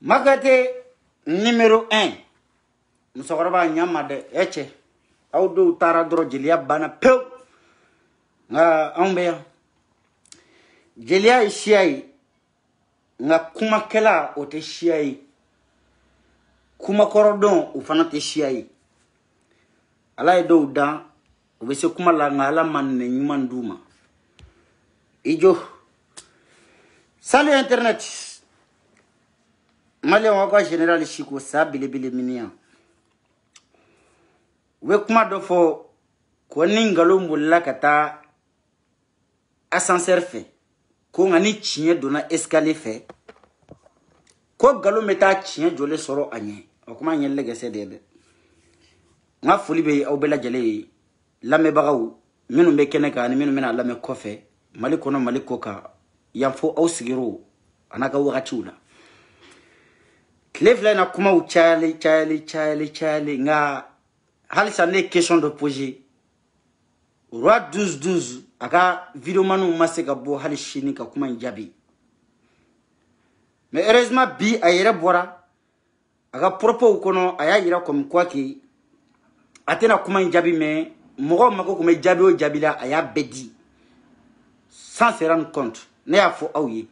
Magate numéro 1. musokoroba nyama de eche aw do tara dro jelia bana pew nga ambe jelia ishiai nga kuma kela o te shiai kuma korodon o fana te shiai ala do da o be se kuma la nga ala man ne nyuman duma ijo salut internet mali wako general shiko sa bilibili minia we kuma do fo ko ningalo mbulla kata ascenseur fe ko ngani chie dona escalier fe ko galo meta chie jole soro anye o kuma nyelle gese dede nga fuli be o bela jale lame bagaw minu be keneka ni minu mena lame kofe mali kono mali koka yamfo au sigiro anaka wakati ula Clevela na kuma u chale nga halisa ne question de poser roi 12 aka video manu maseka bo hali shini ka kuma njabi mais heureusement bi ayere bora aka propos kono aya yira comme quoi ki atena kuma njabi mais mogo mako kuma njabi o jabila aya bedi sans se rendre compte ne ya fo awye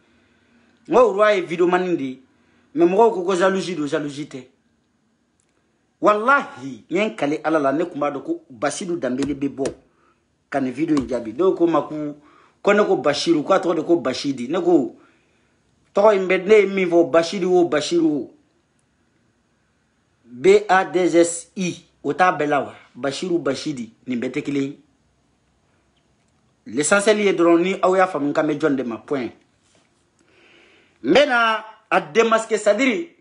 ngo roi video manindi mais mogo ko jalousie te wallahi yen kale alala ne kuma do ko Bashiru Dambele bebo kan video njabi do ko maku kono ko Bashiru ko to de ko Bashidi ne ko to imbe ne mi vo Bashiru BADSI ota belawa Bashiru Bashidi ni betekile l'essentiel est drone ni awya famun kame jonde ma point mena a démasquer sadiri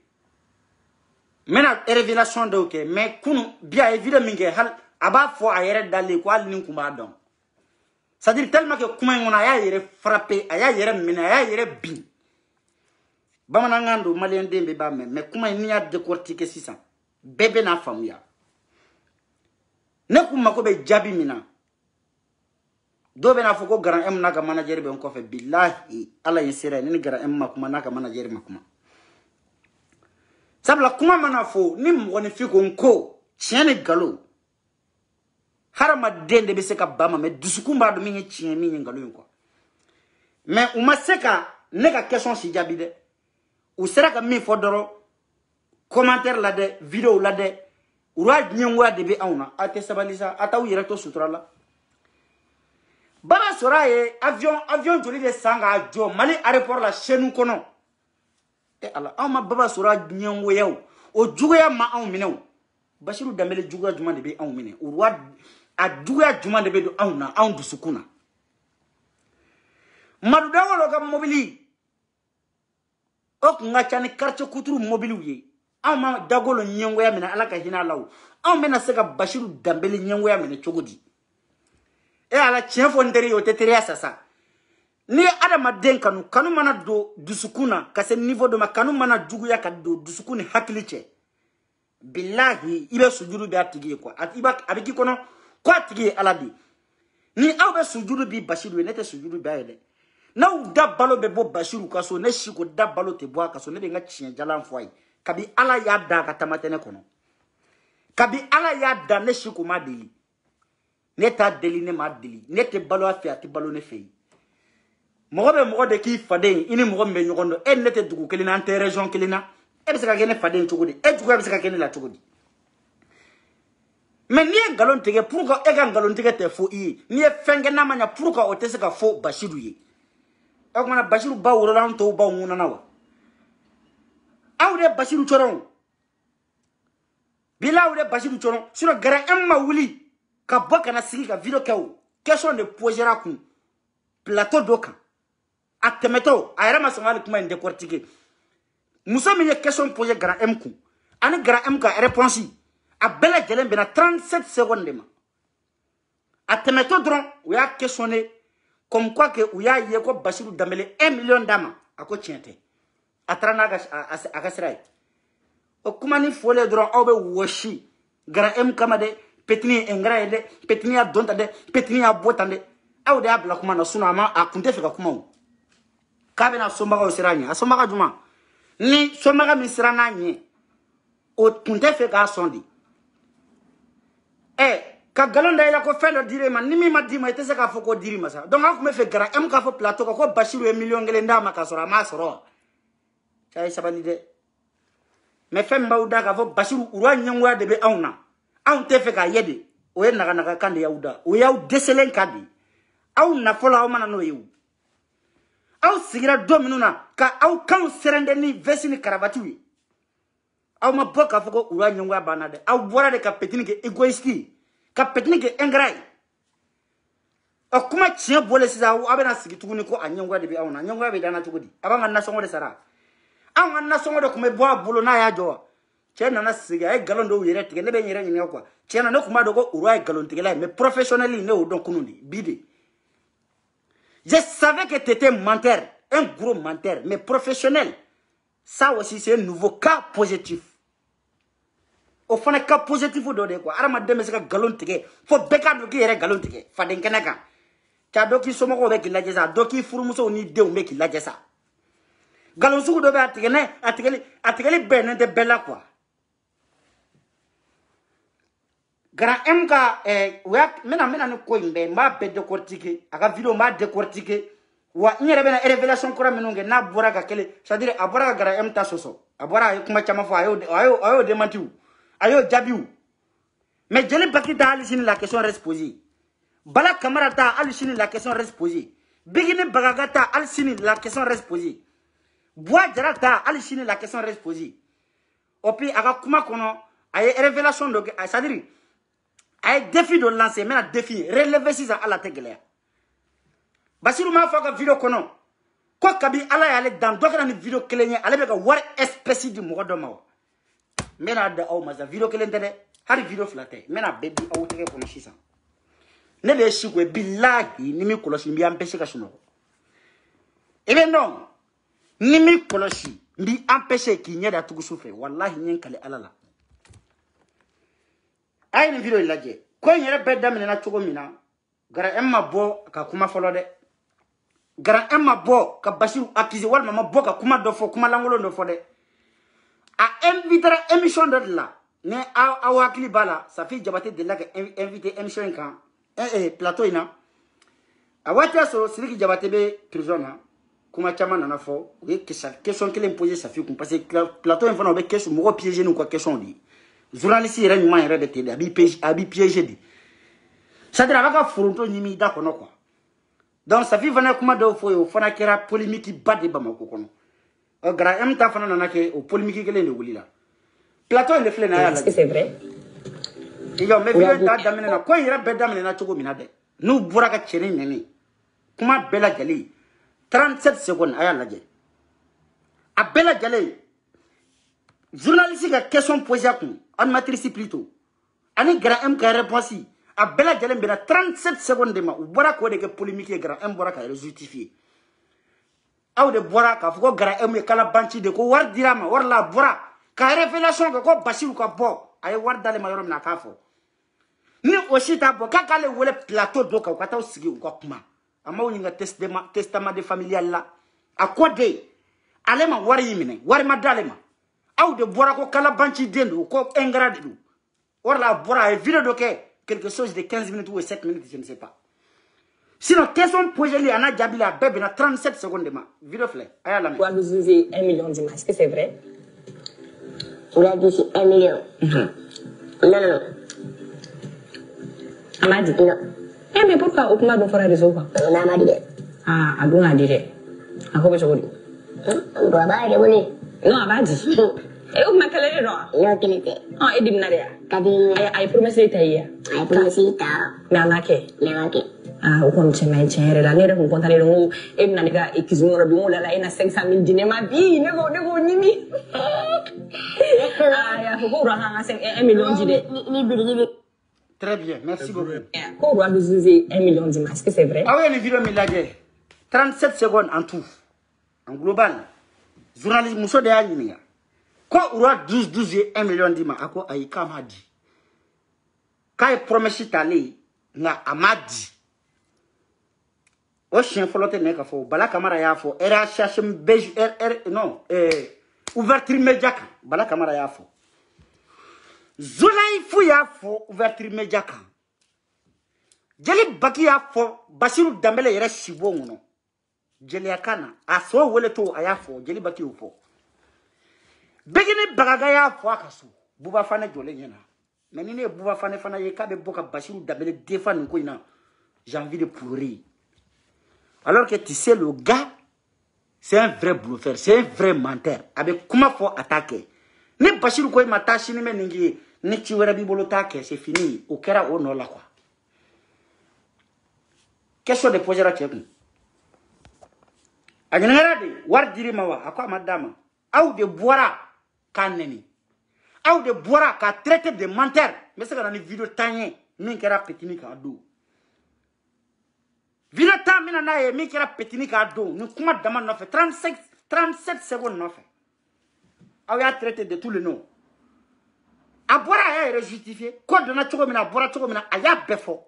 mena révélation de ok mais kunu bien évidemment minge hal aba fo ayere dalé ko al nin kuma don sadiri tellement que kuma ngona ya yere frapper aya yere mena aya yere bi bamana ngando malien dembe ba mais kuma ni ya décortiquer 600 bébé na famuya ne kuma ko be jabi mina do be na fo ko grand m na ka manager be on ko fe billahi ala yesere ni grand m makuma na ka manager makuma sabla kuma mana fo ni mo ni fi ko nko tiene galo harama dende be se ka bama me dusukumba do minye tiene minye galo ko mais uma seka ne ka question si jabi de ou sera ka mi fodoro commentaire la de vidéo la de ura nyengwa de be auna ate sabalisa atawu yere to sutrala Baba soraye avion joli de sanga jo mali aéroport la chenu kono e ala ama baba sora nyenwo yew o jugoya ma an minew Bashiru Dambele jugoya juma de be an mine o roi a jugoya juma de be do an du sukuna madu dawolo ga mobili ok ngacha ni quartier kuturu mobili ye an ma dagolo nyenwo ya mina ala ka hina lawo an mena seka Bashiru Dambele nyenwo ya mina chogodi e ala chefo nderi yo teteria sasa ni adama den kanu mana do dusukuna kase niveau de ma kanu mana jugu ya ka do dusukuni hakliche billahi ibe sujuru bi atigi ko atiba abiki kono ko atigi aladi ni awbe sujuru bi Bashiru ne te sujuru bi ayede na u dabalo be bo Bashiru kaso ne shiko dabalo te bo kaso ne be nga chien jalan foi kabi ala ya da ka tamatene kono kabi ala ya da ne shiko ma deli ne ta deli ne ma deli ne te balo afi ati balo ne fei mogo be mogo de ki fade ini mogo be nyogondo e ne te dugu kelina ante region kelina e be se ka gene fade chogodi e dugu be se ka gene la chogodi mais ni galon tege pourquoi e ga galon tege te fo yi ni e fenge na manya pourquoi o te se ka fo Bashiru yi e ko mana Bashiru ba woro lan to ba wona na wa awde Bashiru choron bilawde Bashiru choron sura gara emma wuli ka boka na sigi ka video kawo question de posera ku plateau doka atemeto ayra ma songali kuma inde décortiquer muso mi question poser grand M ku ani grand M ka réponse a bela jelen bena 37 secondes ma atemeto dron ou ya questionner comme quoi que ou ya ye ko Bashiru Dambele 1 million dama ako tiente atrana ga akasrai o kuma ni fole dron obe woshi grand M kama de petini engra ede petini a donta de petini a botande awde abla kuma na suna ma akunte fika kuma kabe na sombaga osiranye asombaga juma ni sombaga misirana nye o kunte fika sondi ka galon da ila ko felo dire man ni mi ma di ma ite se ka fo ko diri ma sa donc aku me fe gara em ka fo plateau ko Bashiru e million ngele nda ma ka sora ma soro chay sabani de me fe mbawda ka fo Bashiru urwa nyangwa de be awna aw te fe ka yede o ye naga kande yawda o yaw deselen kadi aw na fola aw mana no yew aw sigira dominuna ka aw kan serende ni vesini karabati aw ma boka fo ko urwa nyangwa banade aw bora de ka petini ke egoisti ka petini ke engrai o kuma tiye bole sisa aw bena sigi tuguni ko anyangwa de be awna nyangwa be dana tugudi abanga na songo de sara aw na songo de kuma bo bolo na ya jo chena na sigi ay galon do yere tige ne be yere nyini kwa chena no kuma do ko urwa galon tige la mais professionnellement ne o don kunundi bide je savais que tu étais menteur un gros menteur mais professionnel ça aussi c'est un nouveau cas positif au fond cas positif do de quoi arama demé ka galon tige fo beka do ki yere galon tige fa den kenaka ta do ki somo ko be ki lajesa do ki furumuso ni dew me ki lajesa galon sugu do be atigeli ben de bella quoi Grand M ka mena no ko imbe mba be décortiquer aka vidéo mba décortiquer wa nyere bena révélation kora menunge na bora ka kele c'est-à-dire abora Grand M ta soso abora kuma chama fo ayo démentiu ayo jabiu mais jeli bakita alisini la question reste posée bala camarata alisini la question reste posée bigini bagagata alisini la question reste posée bois jarata alisini la question reste posée opi aka kuma kono aye révélation do c'est-à-dire ay défi de lancer maintenant défi relever ça à la tégléa Bashiru ma fa ka vidéo kono ko kabi ala ya le dan do kana ni vidéo kelenya ale be ka war espèce du modo ma mena da aw ma za vidéo kelente de hari vidéo flatte mena baby aw tege kono shisa ne le shikwe billahi ni mi koloshi mbi empêcher ka suno ebe non ni mi koloshi mbi empêcher ki nyeda tugu souffre wallahi nyen kale alala ay ni video ilaje ko nyere bedda menena chogo mina gara emma bo ka kuma folo de gara emma bo ka Bashiru accusé wal mama bo ka kuma do fo kuma langolo do fo de a inviter émission de là ne a wakli bala ça fait Diabaté de là que inviter émission kan plateau ina a wata so Sidiki Diabaté be prison na kuma chama na fo we question que l'imposer ça fait parce que plateau info no be question mo piéger nous quoi question di journaliste yere nyuma yere de télé abi piégé di ça dire avec fronto nyimi da kono quoi donc ça fait venir kuma do fo yo fona kera polémique bade Bamako kono o gra em ta fana na ke o polémique kele ne wulila plateau le flé na ya la c'est vrai yo me vidéo ta damene na ko yere be damene na chogo mina de nu bura ka cheri nyani kuma bela jali 37 secondes aya la je a bela jali journaliste ka question posée à animatrice plutôt ani grand M ka réponse a bela jalen bena 37 secondes de ma ou bora ko de ke polémique grand M bora ka justifier aw de bora ka fuko grand M kala banchi de ko war dirama war la bora ka révélation ko Bashiru ka bo ay war dale ma yorom na ka fo ni aussi ta bo ka kale wole plateau do ka ta sigi ko kuma ama woni nga testament de familial la akode alema war yimine war ma dalema aw de bora ko kala banchi dendo ko engrade du or la bora e vidéo do ke quelque chose de 15 minutes ou 7 minutes je ne sais pas sinon question posée li ana jabila bébé na 37 secondes de ma vidéo flé aya la quoi vous avez 1 million d'images est-ce que c'est vrai il a dit 1 million non Amadi non mais pourquoi au kuma do fora réseau quoi on a dit ah aduna dire akobe chogodi on doit ba de boni non Amadi e o makalere no no kilite ah edim na dia kadi ay promesse ta ya ay promesse ta na nake ah o kon chema chere la ne ko kontale no e na diga e kizungo bi mo la ina 500,000 dine ma bi ne go nimi ah ya ko ra ha 1 million dine ni biri très bien merci beaucoup ko ro vous avez 1 million d'images est-ce que c'est vrai ah oui les vidéos milagé 37 secondes en tout en global journaliste muso de anyinga ko uro 12 1 million dima ako ayika amadi kai promesse tali na amadi o chien folote ne ka fo bala camara ya fo era chercher beige non ouverture médiaque bala camara ya fo Zolaï Fouya fo ouverture média kan. Jeli Baki ya fo Bashirou Dambélé yere shibo ngono. Jeli akana aso wele to aya fo Jeli Baki u fo. Begini bagaga ya fo akaso. Bouba Fane jole nyena. Mais ni ne Bouba Fane fana ye kabe boka Bashirou Dambélé défendre ko ina. J'ai envie de pleurer. Alors que tu sais le gars c'est un vrai bluffeur, c'est un vrai menteur. Avec comment faut attaquer. Ni Bashirou ko ma tachi ni meningi ni chiwera bibolo take c'est fini. Au kera o no la quoi. Question de poser la question. A de war diri mawa akwa madama ou de boira kaneni ou de boira ka traiter de menteur mais c'est que dans une vidéo tanye min kera petini ka do vidéo ta mina na ye min kera petini ka do ni kuma dama no fait 37 secondes no fait ou ya traiter de tout le nom a boira ya justifié code na choko mina boira choko mina aya befo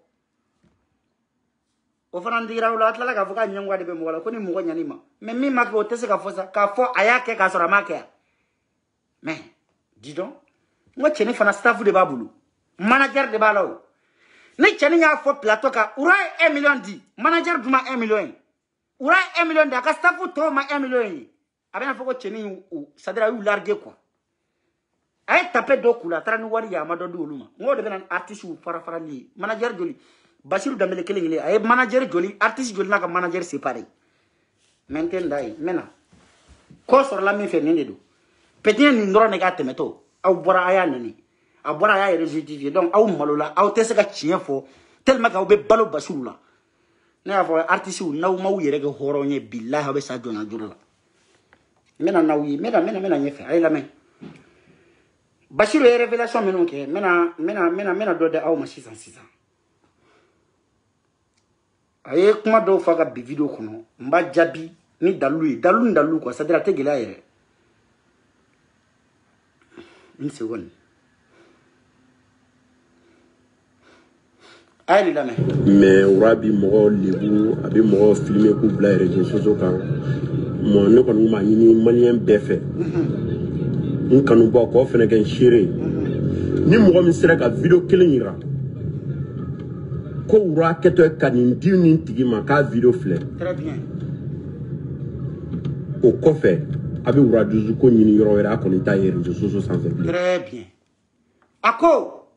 o fana ndira wala atla ka foka nyangwa de be mola ko ni mugo nyanima mais mi ma ko tese ka fosa ka fo ayake ka sora make mais dis donc moi cheni fana staff de babulu manager de balaw ni cheni nya fo plateau ka ura 1 million di manager duma 1 million ura 1 million da ka staff to ma 1 million abena fo ko cheni ça dira yu larguer quoi ay tapé do kula tara ni wari ya ma do duluma ngode benan artiste ou fara li manager joli Bashirou Dambélé kelengile ay manager joli artiste joli naka manager séparé maintenant dai mena ko sur la mi fe nende do petit ni ndoro ne ga temeto aw bora aya nani aw bora aya justifié donc aw malola aw tese ka chien fo tellement ka be balo Bashirou la ne avo artiste ou naw maw yere ga horonye billahi be sa jona jurla mena nawi mena nyefe ay la men Bashirou e révélation menon ke mena do de aw ma 600 aye kuma do faga bi video kono mba jabi ni dalu quoi ça dire te gela yere une seconde ayi la mais urabi mo lebu abi mo filmer ko bla réseaux sociaux kan mo ne ko ma yini malien befe kanu ba ko fene gen shire ni mo mi sera ka video kelen yira ko ura keto kanindi ni tigima ka video flare très bien o kofe abi ura duzu ko nyini yoro era ko ni ta yeri réseaux sans fait très bien ako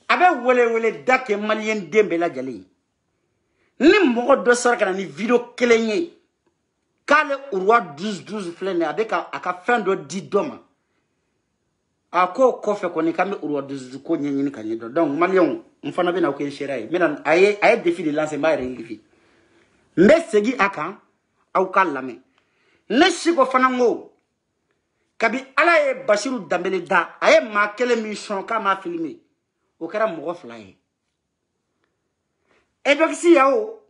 abe wele dake malien dembe la jali ni mo do sar kana ni video kelenye kale ura 12 flane avec aka fin do 10 doma ako kofe ko ni kambe ura 12 ko nyini kan do donc malien mfana bena ko shiraye mena aye défi de lancer ba rengifi mbesegi aka au kalame neshiko fana ngo kabi ala ye Bashirou Dambélé da aye ma kele mission ka ma filmer o kera mo flaye e donc si yao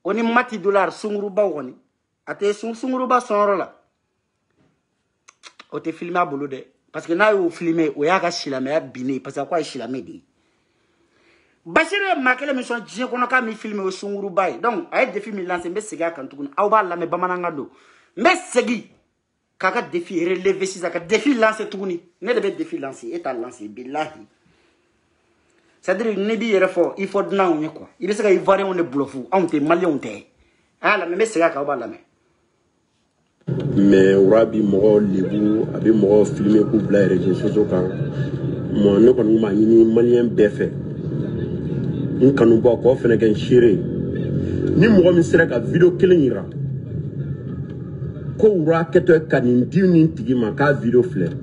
oni mati dollar sunguru ba woni ate sunguru ba sonro la o te filmer abolo de parce que na yo filmer o ya ka shilame bini parce que quoi shilame di Bashirou makele mission djien kono ka mi filmer o sunguru bay donc ay défi mi lancer mbe sega kan tukuna aw ba la me bamananga do mbe segi kaka défi relever si ka défi lancer tukuni ne debe défi lancer et à lancer billahi c'est à dire ne bi yere fo il faut na on quoi il sega ivoirien on est bluffou on te malien on te ala me sega ka ba la me mais urabi mo lebu abi mo filmer ko bla réseaux sociaux kan mo ne ko ma yini malien befe kanu ba ko fene gen shire ni mo mi sera ka video kelen yira ko ura keto kanindi ni tigima ka video flare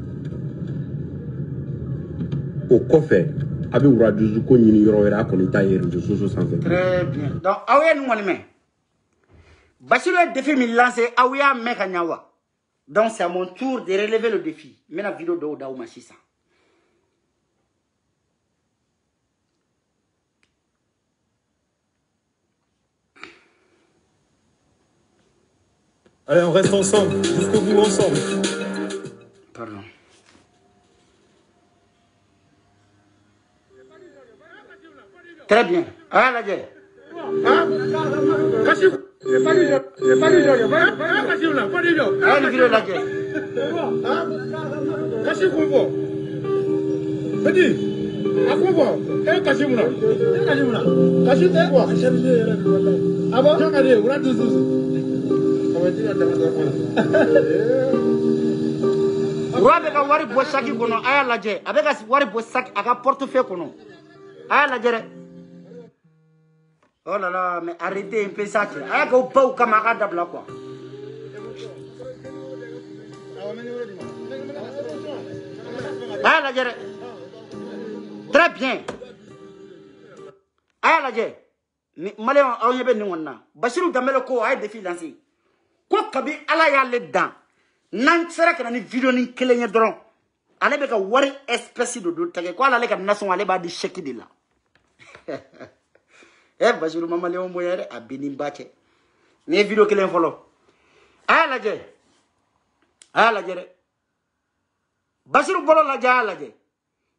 o kofe abi ura duzu ko nyini yoro era ko ni ta yeri réseaux sociaux sans fait très bien donc awé nous on met Bashirou défi mi lancer awya meka nyawa donc c'est à mon tour de relever le défi mena vidéo do da uma 600 Allez, on reste ensemble, jusqu'au bout ensemble. Pardon. Très bien. Ah, la gueule. Petit, à quoi voir? Et Kashimuna. Kashim, c'est quoi? Ah bon? Regardez, vous l'avez tous. Roi beka wari bo saki kono aya laje abeka wari bo saki aga portefeuille kono aya laje. Oh là là, mais arrêtez un peu ça. Aya ka pas ou camarade dabla quoi. Aya laje. Très bien. Aya laje. Ni maléon on yebe ni wonna. Bashirou Dambélé ko ay défi lancé. Ko kabi ala ya le dan. Nan sera kana ni video ni kelenya dron ale be ka wari espèce do tage ko ala le ka nation ale ba di cheki de la Bashirou mama le mo yere abini mbache ni video kelen folo ala je Bashirou bolo la ja ala je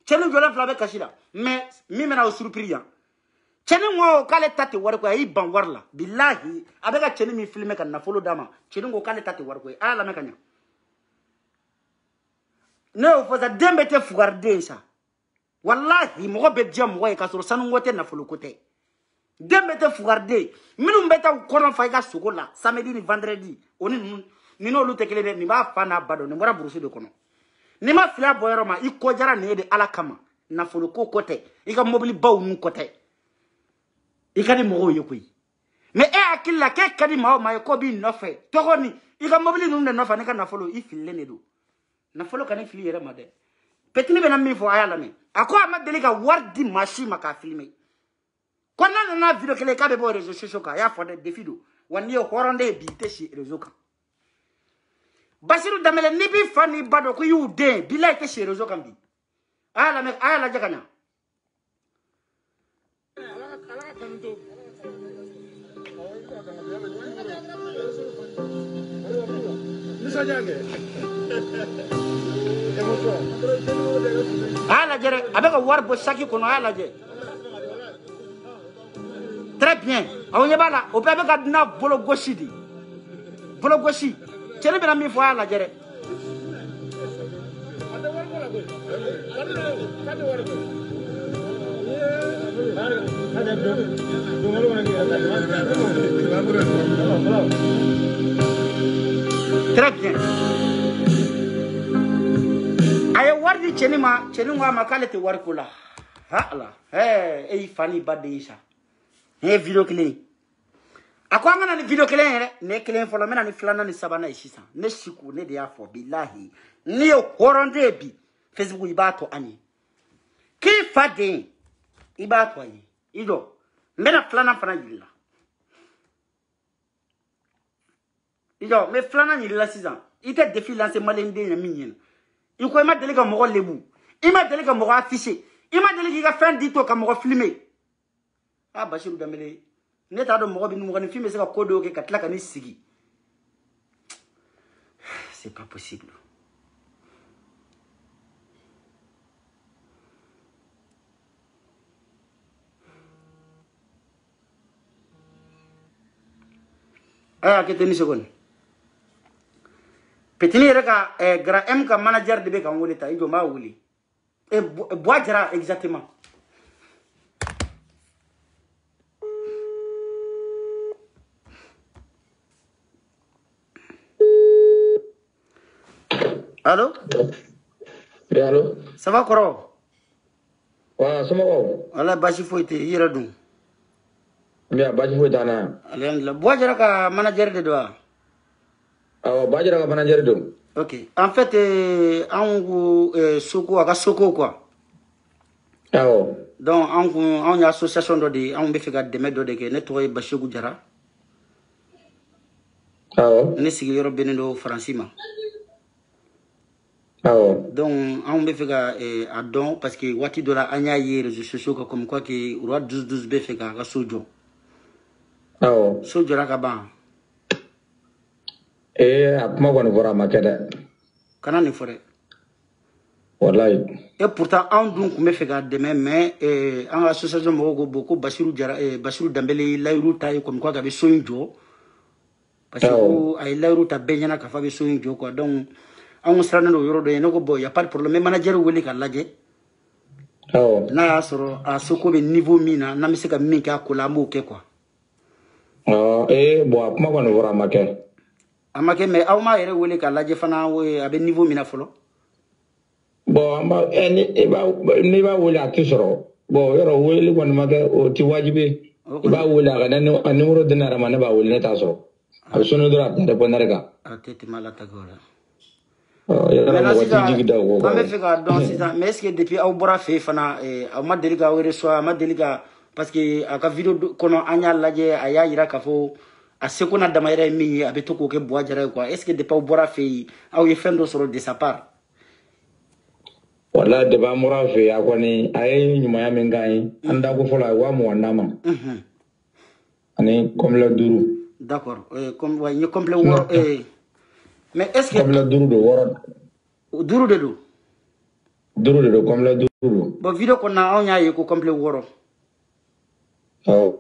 chenu jole fla be kashila mais mi mena o surprise chenu ngo kale tati wari ko ay ban warla billahi abega chenu mi filmer kan na folo dama chenu ngo kale tati wari ko ala me kanya. Non, faut ça dembete fugarde ça. Wallahi, mo be jam way ka so sanu ngote na fulu kote. Dembete fugarde. Minum beta ko fa ga sugola samedi ni vendredi. Oni ni no lute kelebe ni ba fana bado ni mora burusu de kono. Ni ma fila boyero ma iko jara ne de ala kama na fulu ko kote. Ika mobili baw nu kote. Ika di mo yokuyi. Mais akilla ke kadi ma ko bi no fe. Togoni ika mobili nu de no fa ne ka na fulu ifille ne do. Na folo kan fili yere ma de petini be na mi fo aya la me akwa ma deli ka wardi machi maka filmer ko na video kele ka be bo réseaux sociaux ka ya fo de defido wani yo horonde bi te ci réseau ka Bashirou Dambélé ni bi fani bado ko yu de bi lay te ci réseau kan bi aya la jakanya ala jere abeka war bo saki kono ala je très bien aw nyebala o pe beka na bolo goshi di bolo goshi chere bena mi fo ala jere très bien ay wardi chenima cheningwa makalete warkula hala fani badisha video kile akwa ngana ni video kile ere ne kile folo mena ni flana ni sabana ishisa ne shiku ne dia fo billahi ni horonde bi Facebook ibato ani ki fade ibato ani ido mena flana fana yilla ido me flana ni la season ite défi lancer malende na minyen iko ima deli ka mogo lebu ima deli ka mogo afficher ima deli ka fin dito ka mogo filmer Bashirou Dambélé ne ta do mogo bi mogo ni filmer se ka kodo ke katla ka ni sigi c'est pas possible que teni seconde petini reka gra M ka manager de be ka ngoli ta ijo ma wuli boajara exactement allô oui allô ça va koro wa sama ko ala bashi foite yira dum ya bashi foite ana alhamdulillah boajara ka manager de doa Bajara ka manager do. Ok. En fait, Soko, aka Soko quoi. Donc, on y a association de, on me fait garder mes deux de que nettoyer Bashirou Jara. Ne sigi yoro benendo francima. Donc, on me fait garder à don parce que wati de la anya hier réseaux sociaux comme quoi que roi 12 be fait garder sojo. Sojo rakaban. Akuma ko ni fora makeda. Kana ni fora. Wallahi. Et pourtant, on donc me fait garder mais en association beaucoup Bashirou Jara Bashirou Dambélé lairu taille comme quoi avait soinjo. Parce que ay lairu ta benyana ka fa be soinjo quoi. Donc on sera no yoro de no ko boy, y a pas de problème manager weli ka laje. n'a y'a sɔrɔ a seko bɛ niveau min na n'an bɛ se ka min kɛ a ko la an b'o kɛ quoi. Bon a kuma kɔni fɔra a ma kɛ. A ma kɛ mais aw m'a yɛrɛ wele k'a lajɛ fana a bɛ niveau min na fɔlɔ. Bon n'i b'a wele a tɛ sɔrɔ. Bon yɔrɔ wele kɔni ma kɛ o tɛ wajibi. I b'a wele a ka a numéro di ne yɛrɛ ma ne b'a wele ne t'a sɔrɔ. A bɛ sonné dɔrɔn a tɛ répondre kan. A tɛ tɛmɛ ala ta k'o la. Yɔrɔ mɔgɔ t'i jigi da o kɔ. An bɛ fɛ k'a dɔn sisan mais est ce que depuis aw bɔra fɛ yen fana aw ma deli k'aw reçoit a ma deli ka parce que a ka vidéo kɔnɔ an y'a lajɛ a y'a yira k'a fɔ a seko n'a damayɛrɛ ye min ye a bɛ to k'o kɛ Buwa Jara ye quoi est ce que depuis aw bɔra fɛ yen aw ye fɛn dɔ sɔrɔ de sa part. Wala depuis an bɔra fɛ yen a kɔni a ye ɲumanya min k'an ye an da ko fɔlɔ a ye 20,000 d'an ma. Ani complet 5. D'accord n ye complet 6 mais est ce que complet 5 don 6. 5 de don. 5 de don complet 5 don. Bon vidéo kɔnɔ na anw y'a ye ko complet 6. 5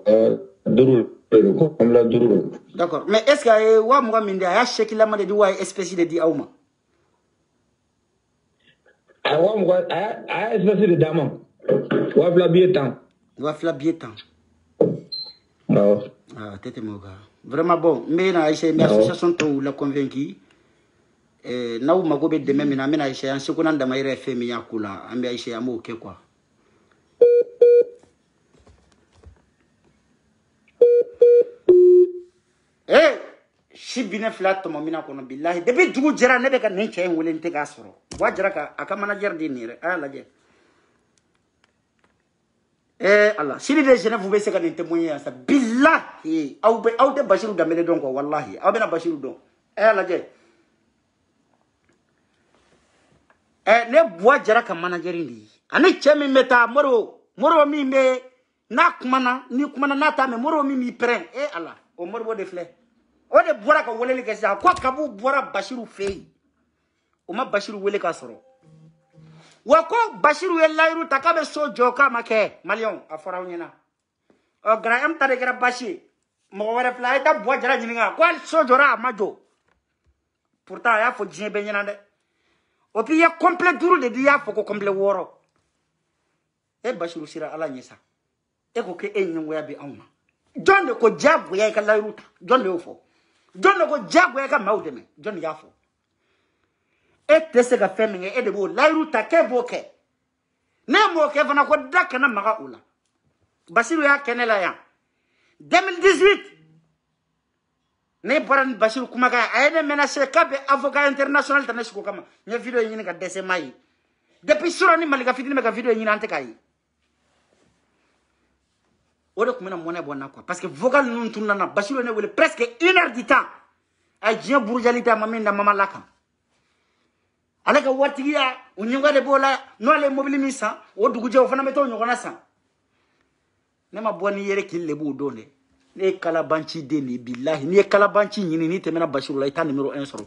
de don complet 5 don. D'accord mais est ce que a ye 20,000 min di a y'a chèque lama de di wa a ye espèce de di aw ma. A ye 20,000 a ye espèce de d'a ma 2,000 billet tan. 2,000 billet tan. Ah tete moga vraiment bon mais na Aïcha mais association to la convaincu n'aw mago bɛ dɛmɛ min na an bɛna Aïcha an seko n'an damayɛrɛ fɛn min y'a ko la an bɛ Aïcha an b'o kɛ quoi. Si binne fila tɔmɔ mina kɔnɔ billahi depuis dugu jɛra ne bɛ ka nin cɛ in wele n tɛ k'a sɔrɔ Buwa Jara a ka manager de nin yɛrɛ a y'a lajɛ. Allah sini de Genève bɛ se ka nin témoigner yan sa billahi aw tɛ Basiru Dambele dɔn quoi wallahi aw bɛna Basiru dɔn a y'a lajɛ. Ne Buwa Jara ka manager de ye ani cɛ min bɛ taa Moro min bɛ n'a kumana ni kumana n'a t'a mɛn Moro min b'i pɛrɛn Allah o Moribo de filɛ o de bɔra ka weleli kɛ sisan ko Kabu bɔra Basiru fɛ yen o ma Basiru wele k'a sɔrɔ wa ko Basiru ye layiru ta k'a bɛ so jɔ k'a ma kɛ maliyɛnw a fɔra aw ɲɛna Grand M ta de kɛra basi ye mɔgɔ wɛrɛ filɛ a ye taa Buwa Jara ɲininka ko hali so jɔra a ma jɔ pourtant a y'a fɔ diɲɛ bɛɛ ɲɛna dɛ o puis i ye complet 5 de di i y'a fɔ ko complet 6 Basiru sira Ala ɲɛ sa e ko k'e ɲɛngoya bɛ anw na jɔn de ko diyagoya i ka layiru ta jɔn de y'o fɔ jɔn de ko diyagoya i ka maaw dɛmɛ jɔn de y'a fɔ e tɛ se ka fɛn min kɛ e de b'o layiru ta k'e b'o kɛ ne m'o kɛ fana ko da kana maga o la Basiru y'a kɛ ne la yan 2018 ne bɔra ni Basiru kumakan a ye ne menacé k'a bɛ avocat international ta ne sigi o kama n ye vidéo ɲini ka dɛsɛ m'a ye depuis sura ni Malika fitini bɛ ka vidéo ɲini an tɛ k'a ye o de tun bɛna mɔnɛ bɔ n na quoi parce que vocal ninnu tununa na Basiru ye ne wele presque 1 heure du temps a ye diɲɛ burujali ta ma min da mama la kan ale ka waritigiya o ɲɛngoya de b'o la n'ale ye mobili min san o dugujɛ o fana bɛ t'o ɲɔgɔnna san ne ma bɔ ni yɛrɛ k'i le b'o don dɛ ne ye kalabanci den de ye billahi n'i ye kalabanci ɲini n'i tɛmɛna Basiru la i t'a numéro 1 sɔrɔ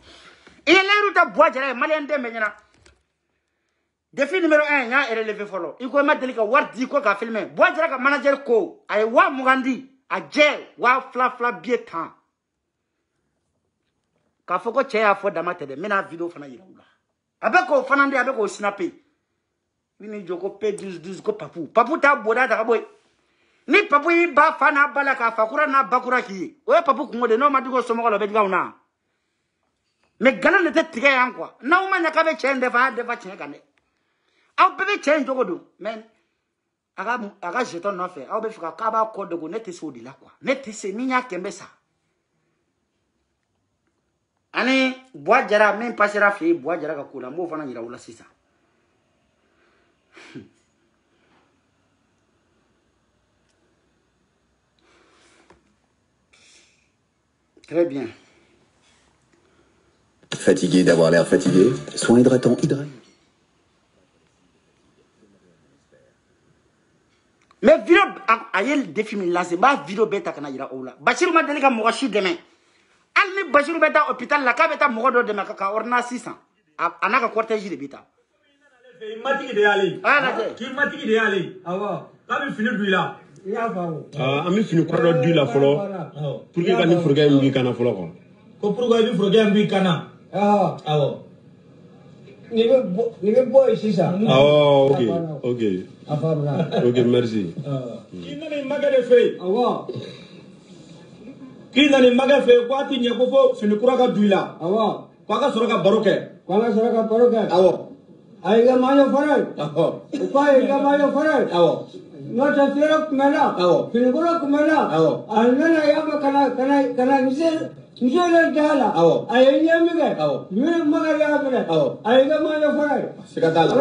i ye layiru ta Buwa Jara ye maliyɛn den bɛɛ ɲɛna défi numéro 1 n y'a relevé fɔlɔ i ko i ma deli ka wari di ko k'a filmé Buwa Jara ka manager ko a ye 20,000 di a jɛ 2,000 billet tan k'a fɔ ko cɛ y'a fɔ dama tɛ dɛ n bɛna vidéo fana yira u la a bɛ k'o fana di a bɛ k'o snappé i ni jɔ ko P12 ko Papu t'a boda ta ka bɔ yen ni Papu y'i ba fa n'a ba la k'a fa kura n'a ba kura k'i ye o ye Papu kungo de n'o ma digi o somɔgɔ la o bɛ digi anw na mais nkalon de tɛ tigɛ yan quoi n'aw ma ɲɛ k'a bɛ cɛ in dafa a y'a dafa tiɲɛ kan dɛ aw bɛɛ bɛ cɛ in jogo don mais a ka jeton nɔfɛ aw bɛ fɛ k'a b'a kɔ dogo ne tɛ se o de la quoi ne tɛ se ni n y'a kɛ n bɛ sa ani Buwa Jara min passera fɛ yen Buwa Jara ka ko la n b'o fana yira u la sisan très bien. Fatigué d'avoir l'air fatigué, soin hydratant mais vidéo a ye défi min lancé b'a vidéo bɛɛ ta kana yira o la Basiru ma deli ka mɔgɔ si dɛmɛ hali ni Basiru bɛ taa hôpital la k'a bɛ taa mɔgɔ dɔ dɛmɛ ka ordonnance san a n'a ka cortège de bɛ taa matigi de y'ale k'i matigi de y'ale awɔ k'a bɛ fini don i la i y'a faamu an bɛ fini kura dɔ di la fɔlɔ pour que ka ni forokɛ in b'i kana fɔlɔ quoi ko pourquoi i bɛ forokɛ in b'i kana awɔ Nige boy sisa. Oh, ok. Ok, merci. Qui n'a ni maga de feuille. Awa. Qui n'a ni maga feuille quoi tu n'y a pas sur le courant de duila. Awa. Quoi que sera baroque. Quoi que sera baroque. Awa. Aïga mayo faral. Awa. Quoi aïga mayo faral. Awa. No tafsira kumela. Awa. Filgura kumela. Awa. Almena yaba kana Michel Dala. Awo. Ayenya mige. Awo. Mire maga ya mire. Awo. Ayega mayo farai. Sikatala.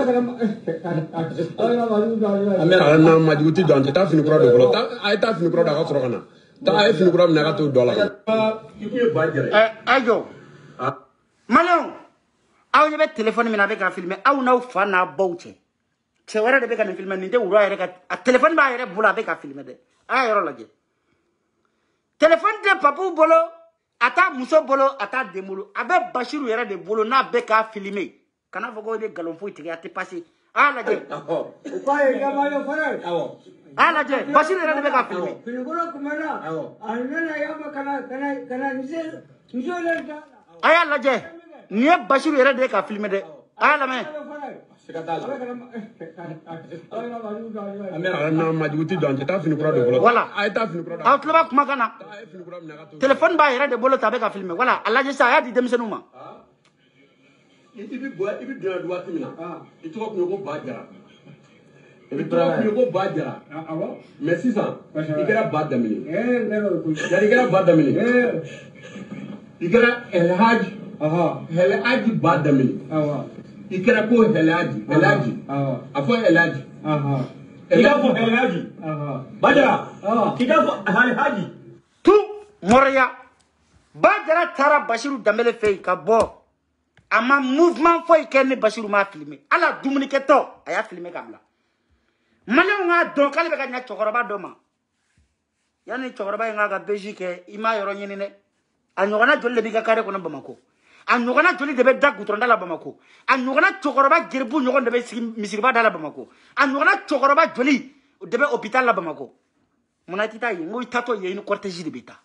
Amera na majuti don ta fini kura do bolo. Ta ay ta fini kura da ka soro kana. Ta ay fini kura na ka to dola. Ibu ba jere. Ayo. Malon. Aw ye be téléphone mina be ka filmer. Aw na fa na bawche. Che wara de be ka filmer ni de wura yere ka téléphone ba yere bula be ka filmer de. Ay yoro laje. Téléphone de papu bolo. Ata muso bolo ata demolo abe Bashiru yere de bolo na be ka filmer kana fogo de galon fo tigi ati passé ala je Ko ay ga mayo farai. Awo. ala je Bashiru yere de be ka filmer Filgura kumela. Awo. Almena yaba kana Michel Dala. aya la je ni Bashiru yere de ka filmer de ala me Amera na majuti don ta fini kura do bolo. Voilà. Ay ta fini kura. aw tloba kuma kana téléphone ba yere de bolo ta be ka filmer voilà ala je sa ya di demsenu ma Ibi dona do wati mina. Itu ko ko ba jara. Ibi ko ba jara. Awo. Mais sisan ikera ba damini. Ngero. Jadi ikera ba damini. Ikera El Hadj. Aha. El Hadj ba damini. Awa. Ikera ko El Hadj. El Hadj. Awa. Afo El Hadj. Aha. Ila fo El Hadji. Aha. Badara. Ah. Kika fo El Hadji. tout moria Badara tara Bashiru Dambele fe ka bo ama mouvement fo ikene Bashiru ma filmer ala dumuni keto aya filmer kabla malon nga don kale be ka nya chokoroba do ma yani chokoroba nga ga Belgique ima yoro nyini ne anyogana jolle bi ka kare ko na Bamako anyogana jolle de be da gutronda la Bamako anyogana chokoroba gerbu nyogon de be misiriba da la Bamako anyogana chokoroba jolle de be hôpital la Bamako monatita yi ngo tato ye ni cortège de beta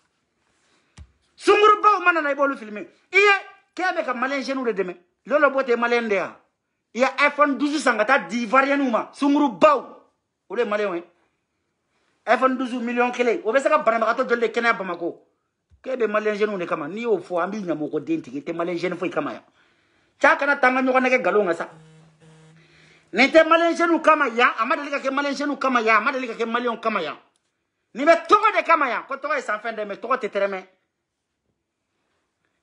sunguru baw mana na ibolu filmer iye kebe ka malien jenu de deme lolo bote malien de ya iya iPhone 12 sangata d'Ivoirien uma sunguru baw ole malien we iPhone 12 million kele o be saka banama to jolle kenya Bamako kebe malien jenu ne kama ni o fo ambi nyamo ko denti te malien jenu fo kama ya chaka na tanga nyoko neke galonga sa nete malien jenu kama ya amadalika ke malien jenu kama ya amadalika ke malien kama ya ni me togo de kama ya ko togo e sans fin de me togo te tereme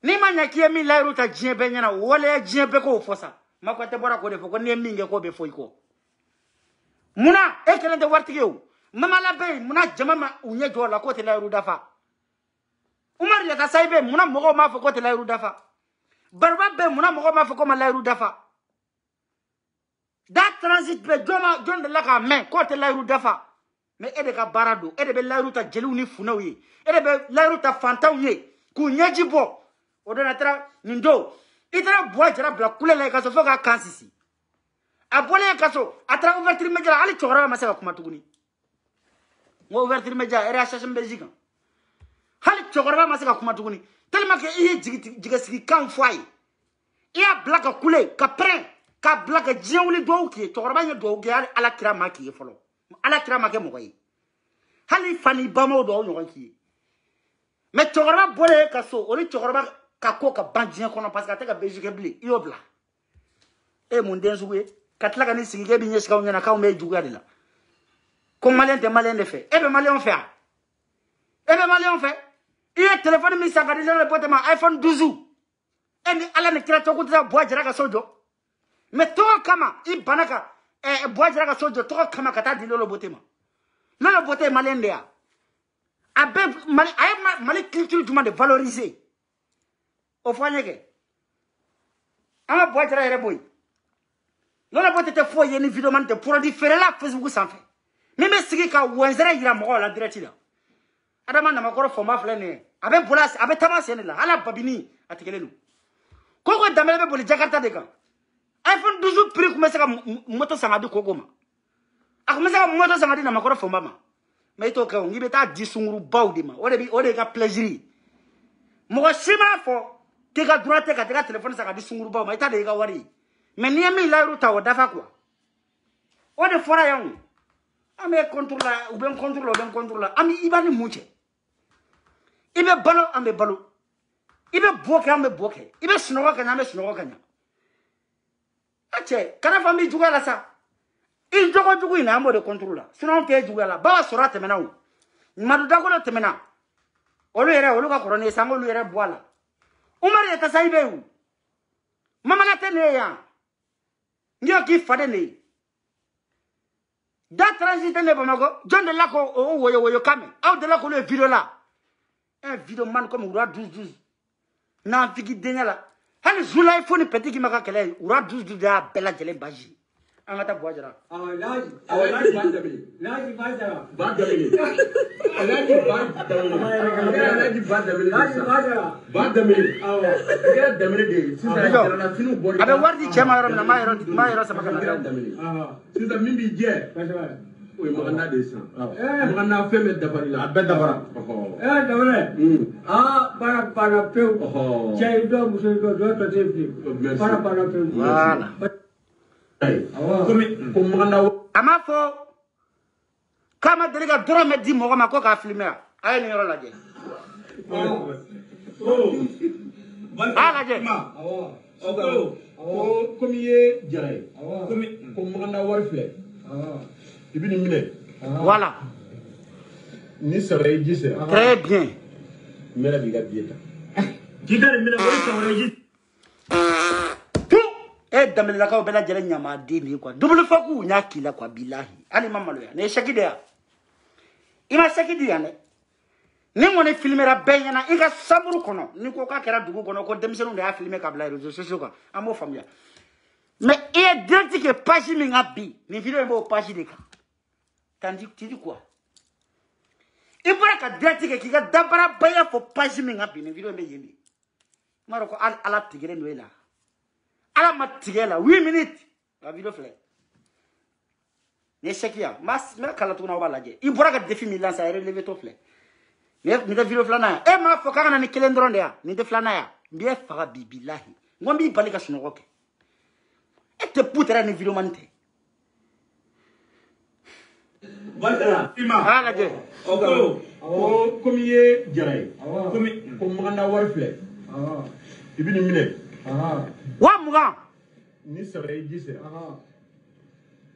ni ma nya ki mi la ruta jebe nyana wole jebe ko fosa mako te bora ko de fo ko ne minge ko be foy ko muna e kelen de wartige o mama la be muna jama unye jo la ko te la ru dafa umar ya ka saybe muna mogo ma fo ko te la ru dafa barba be muna mogo ma fo ko ma la ru dafa da transit be joma jon de la ka men ko te la ru dafa mais ede ka barado ede be la ru ta jelu ni funaw ye ede be la ru ta fantaw ye ku nyaji bo odona tra nindo itara boa jara bla kulela ka so foka kansisi abole ka so atra ouverture media ali chora ma saka kuma tuguni mo ouverture media era assassin Belgique hali chora ma saka kuma tuguni tellement que i jiga sigi kan foi ia blaka kule ka pren ka blaka jiwli do ki chora ba do ki ala kira ma ki folo ala kira ma ke mo koy hali fani bamo do nyo ki mais chora bole ka so ori chora kako ka bandien kono parce que ataka Belgique bli iobla e mun den suwe katla ka ni sigige bi nyeska nyana ka o me juga de la ko malien de fait e be malien fait e téléphone mi saka de le pote ma iPhone 12 e ni ala ne kira to ko ta boa jara ka sojo mais to kama i banaka e boa jara ka sojo to kama kata di lolo bote malien de ya abe mali culture du monde valoriser o fanyeke ama boa jara yere boy lolo bote te fo yeni video man te produit faire la Facebook sans fait même sigi ka wenzera yira mo la direct la adama na makoro forma flene abe bolas abe tamase ne la ala babini atikelelu koko damele be boli Jakarta de kan iPhone 12 prix kuma saka moto sangadi koko ma akuma saka moto sangadi na makoro forma ma mais to ka ngi beta disunguru bawdi ma ode ka plaisir mo shima fo te ka droite ka te ka téléphone saka disunguru baw ma ita de ka wari mais ni ami la ruta o dafa quoi o de fora yaw ami contrôle ou bien contrôle ami ibani muche ibe balo ambe balo ibe boke ambe boke ibe snowa kanya ambe snowa kanya ache kana famille juga la sa il jogo jugu ina ambo de contrôle sinon te juga la ba sora temena o madu dagolo temena olu yere olu ka korone sango olu yere boala umar yeta saibe u mama na tene ya ndio ki fade ne da transit ne bamago John de la ko o woyo kame aw de la ko le video là un video man comme ura 12 na figi denyala hali zula iphone petit ki maka kele ura 12 da bela jele baji angata boajara laji abe wardi chema yoro na mayoro sama kana sisan min bi jɛ o ye magana de san magana fɛn bɛ dafari la a bɛɛ dafara dafara para peu cɛ dɔ muso dɔ tɔ tɛ fili para peu voilà komi ko magana ama fo kama deriga drame di mogo ma ko ka filmer ay ni yoro laje komi ye jara ye komi ko magana wari filɛ i bɛ nin minɛ voilà ni sara i ji sera très bien n bɛ b'i ka billet ta k'i ka nin minɛ wari sara i ji e damel la ka bela jere nyama de ni quoi double faku nya kila quoi billahi ali mamalo ya ne shaki de ya ima shaki de ya ne ni ngone filmera benyana i ka samuru kono ni ko ka kera dugu kono ko demisenu de ya filmer ka bla réseaux sociaux quoi amo famia mais e direct que page mi ngabi ni video mbo page de ka tandis tu dis quoi e para ka direct que ki ga dabara baya fo page mi ngabi ni video mbe yindi maro ko ala tigere no ela ala matigela 8 minutes la vidéo flè ne chekia mas me kala tuna ba laje i bora ka défi milan sa relevé to flè ni de vidéo flana e ma fo kana ni kelen dron de ya ni de flana ya mbiye faga bibillahi ngombi bali ka suno roke e te putra ni vidéo mante voilà ima ala je o komi ye jara ye komi ko magana wari filɛ i bɛ nin minɛ wa muga ni sara i ji sera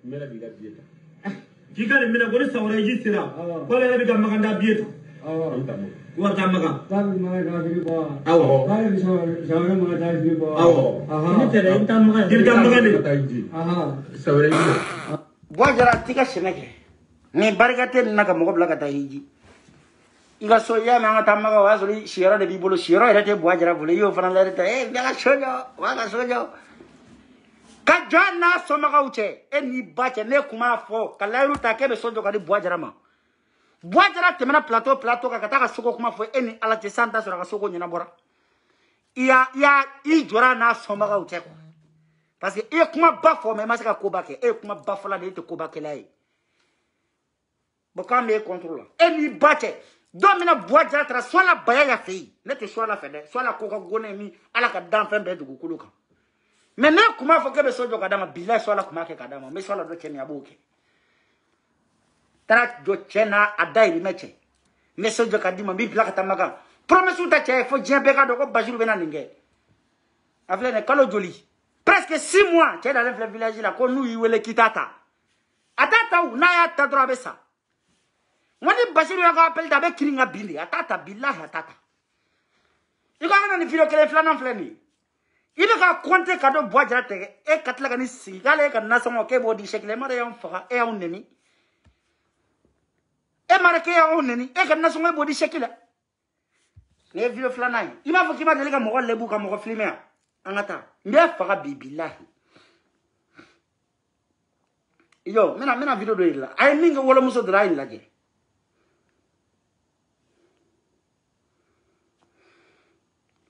n bɛ b'i ka billet ta k'i ka nin minɛ ko ni sara i ji sera ko ale yɛrɛ bɛ ka maganda billet ta wa ta maga awɔ ni tɛ dɛ i bɛ taa maga i bɛ taa maga de ka taa ji sara i ji bojara tika sheneke ni barikate na ka mogo bla ka ta hiji iga so ya ma ngata maga wa so shiro de bibolo shiro ere te bojara bole yo fana le te e ga sojo wa ga sojo ka jana so maga uche e ni bache ne kuma fo ka la ruta ke be sojo ka di bojara ma bojara te mena plateau ka kata ka soko kuma fo e ni ala te santa so ka soko nyina bora ya i jora na so maga uche ko parce que e kuma ba fo me ma se ka ko ba ke e kuma ba fo la de te ko ba ke lai boka me contrôle e ni bache domina bojara tra so la baya ya fi ne te so la fede so la ko ko gone mi ala ka dan fe be dugu kuluka mais ne kuma fo ke be sojo kadama bila so la kuma ke kadama me so la do cheni abuke tara do chena adai bi meche me sojo kadima bi bila ka tamaga promesse ta che fo jembe ka do ko bajiru bena ninge afle ne kalo joli presque 6 mois che dans le village là ko nous yiwele kitata atata u na ya tadro abesa wani bajiru ya ko appel da be kiringa bindi atata billahi atata iko ana ni video kele flana flani ibe ka konte ka do bojara tege e katla ka ni sigale ka nasamo ke bodi shekle mare yon faga e on neni e mare ke on neni e ka nasamo e bodi shekle ne video flana ima fo kima dele ka mo lebu ka mo filmer angata mbe faga bibillahi yo mena video do illa ay minga wala muso dra illa je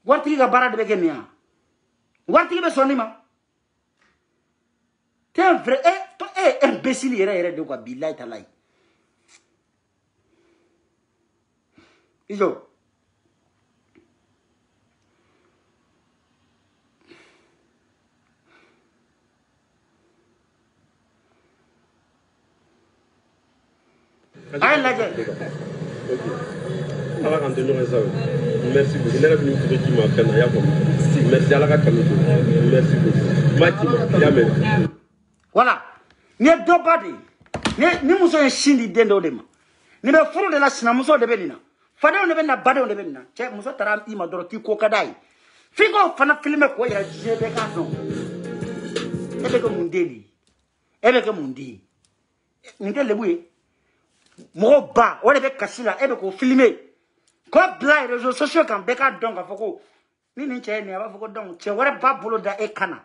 warti ga bara de be kenya warti be sonima t'es vrai to imbécile yere de quoi billahi talai ijo Aïe lajɛ. Ok. Ala k'an to ɲɔgɔn ye sa. Merci beaucoup. Ne yɛrɛ bɛ nin photo ci ma fɛn na, i y'a faamu. Merci Ala ka kanu to. Merci beaucoup. Ma ci ma, i y'a mɛn. Voilà. Ni ye dɔba de ye. Ni muso ye sin di den dɔw de ma. Ni bɛ furu de la sinamuso de bɛ nin na. Fadenw de bɛ nin na, badenw de bɛ nin na. Cɛ muso taara i ma dɔrɔn k'i ko ka d'a ye. F'i k'o fana filmé k'o yɛrɛ diɲɛ bɛɛ k'a dɔn. E bɛ kɛ mun den de ye? E bɛ kɛ mun den ye? Nin tɛ lebu ye. Mɔgɔ ba o de bɛ kasi la, e bɛ k'o filmé. K'o bila réseaux sociaux kan bɛɛ k'a dɔn k'a fɔ ko ni nin cɛ ye nin ye, a b'a fɔ ko donc cɛ wɛrɛ b'a bolo da e kan na.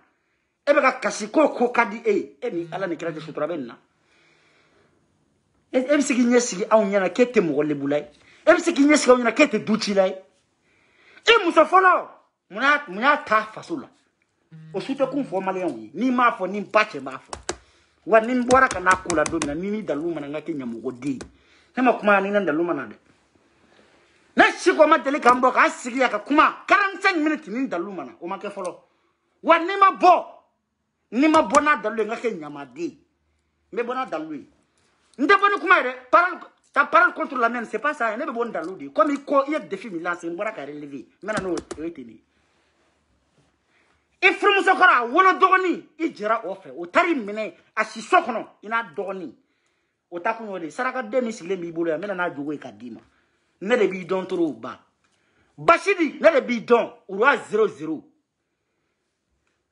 E bɛ ka kasi k'o ko ka di e ye. E ni Ala ni kira de sutura bɛ nin na. E bɛ se k'i ɲɛ sigi anw ɲɛna k'e tɛ mɔgɔ lebula ye. E bɛ se k'i ɲɛ sigi anw ɲɛna k'e tɛ du cila ye. E muso fɔlɔ mun y'a ta faso la? O su tɛ kun fɔ maliyɛnw ye. N'i m'a fɔ ni ba cɛ b'a fɔ. Wa ni n bɔra ka n'a ko la don min na ni ni dalu mana n ka kɛ ɲɛmɔgɔ den ye. Ne ma kuma ni n dalu mana dɛ. Ne si ko ma deli k'an bɔ k'an sigi yan ka kuma 45 minutes ni dalu mana o ma kɛ fɔlɔ. Wa ni ma bɔ n'a dalu ye n ka kɛ ɲamaden ye. N bɛ bɔ n'a dalu ye. N tɛ bɔ ni kuma ye dɛ. Ta parole contre la mienne, c'est pas ça. Ne bɛ bɔ ni dalu de ye. Comme il y a défi min lancé n bɔra ka relever. N bɛna n'o ye ten de. I furumuso kɔrɔ a wolo dɔgɔnin I jɛra o fɛ o taara I minɛ a si so kɔnɔ I n'a dɔgɔnin o ta kun y'o de ye sarakaden min sigilen b'i bolo yan n bɛna n'a jogo ye k'a d'i ma ne de b'i dɔn toro ba Basidi ne de b'i dɔn Uruwa 00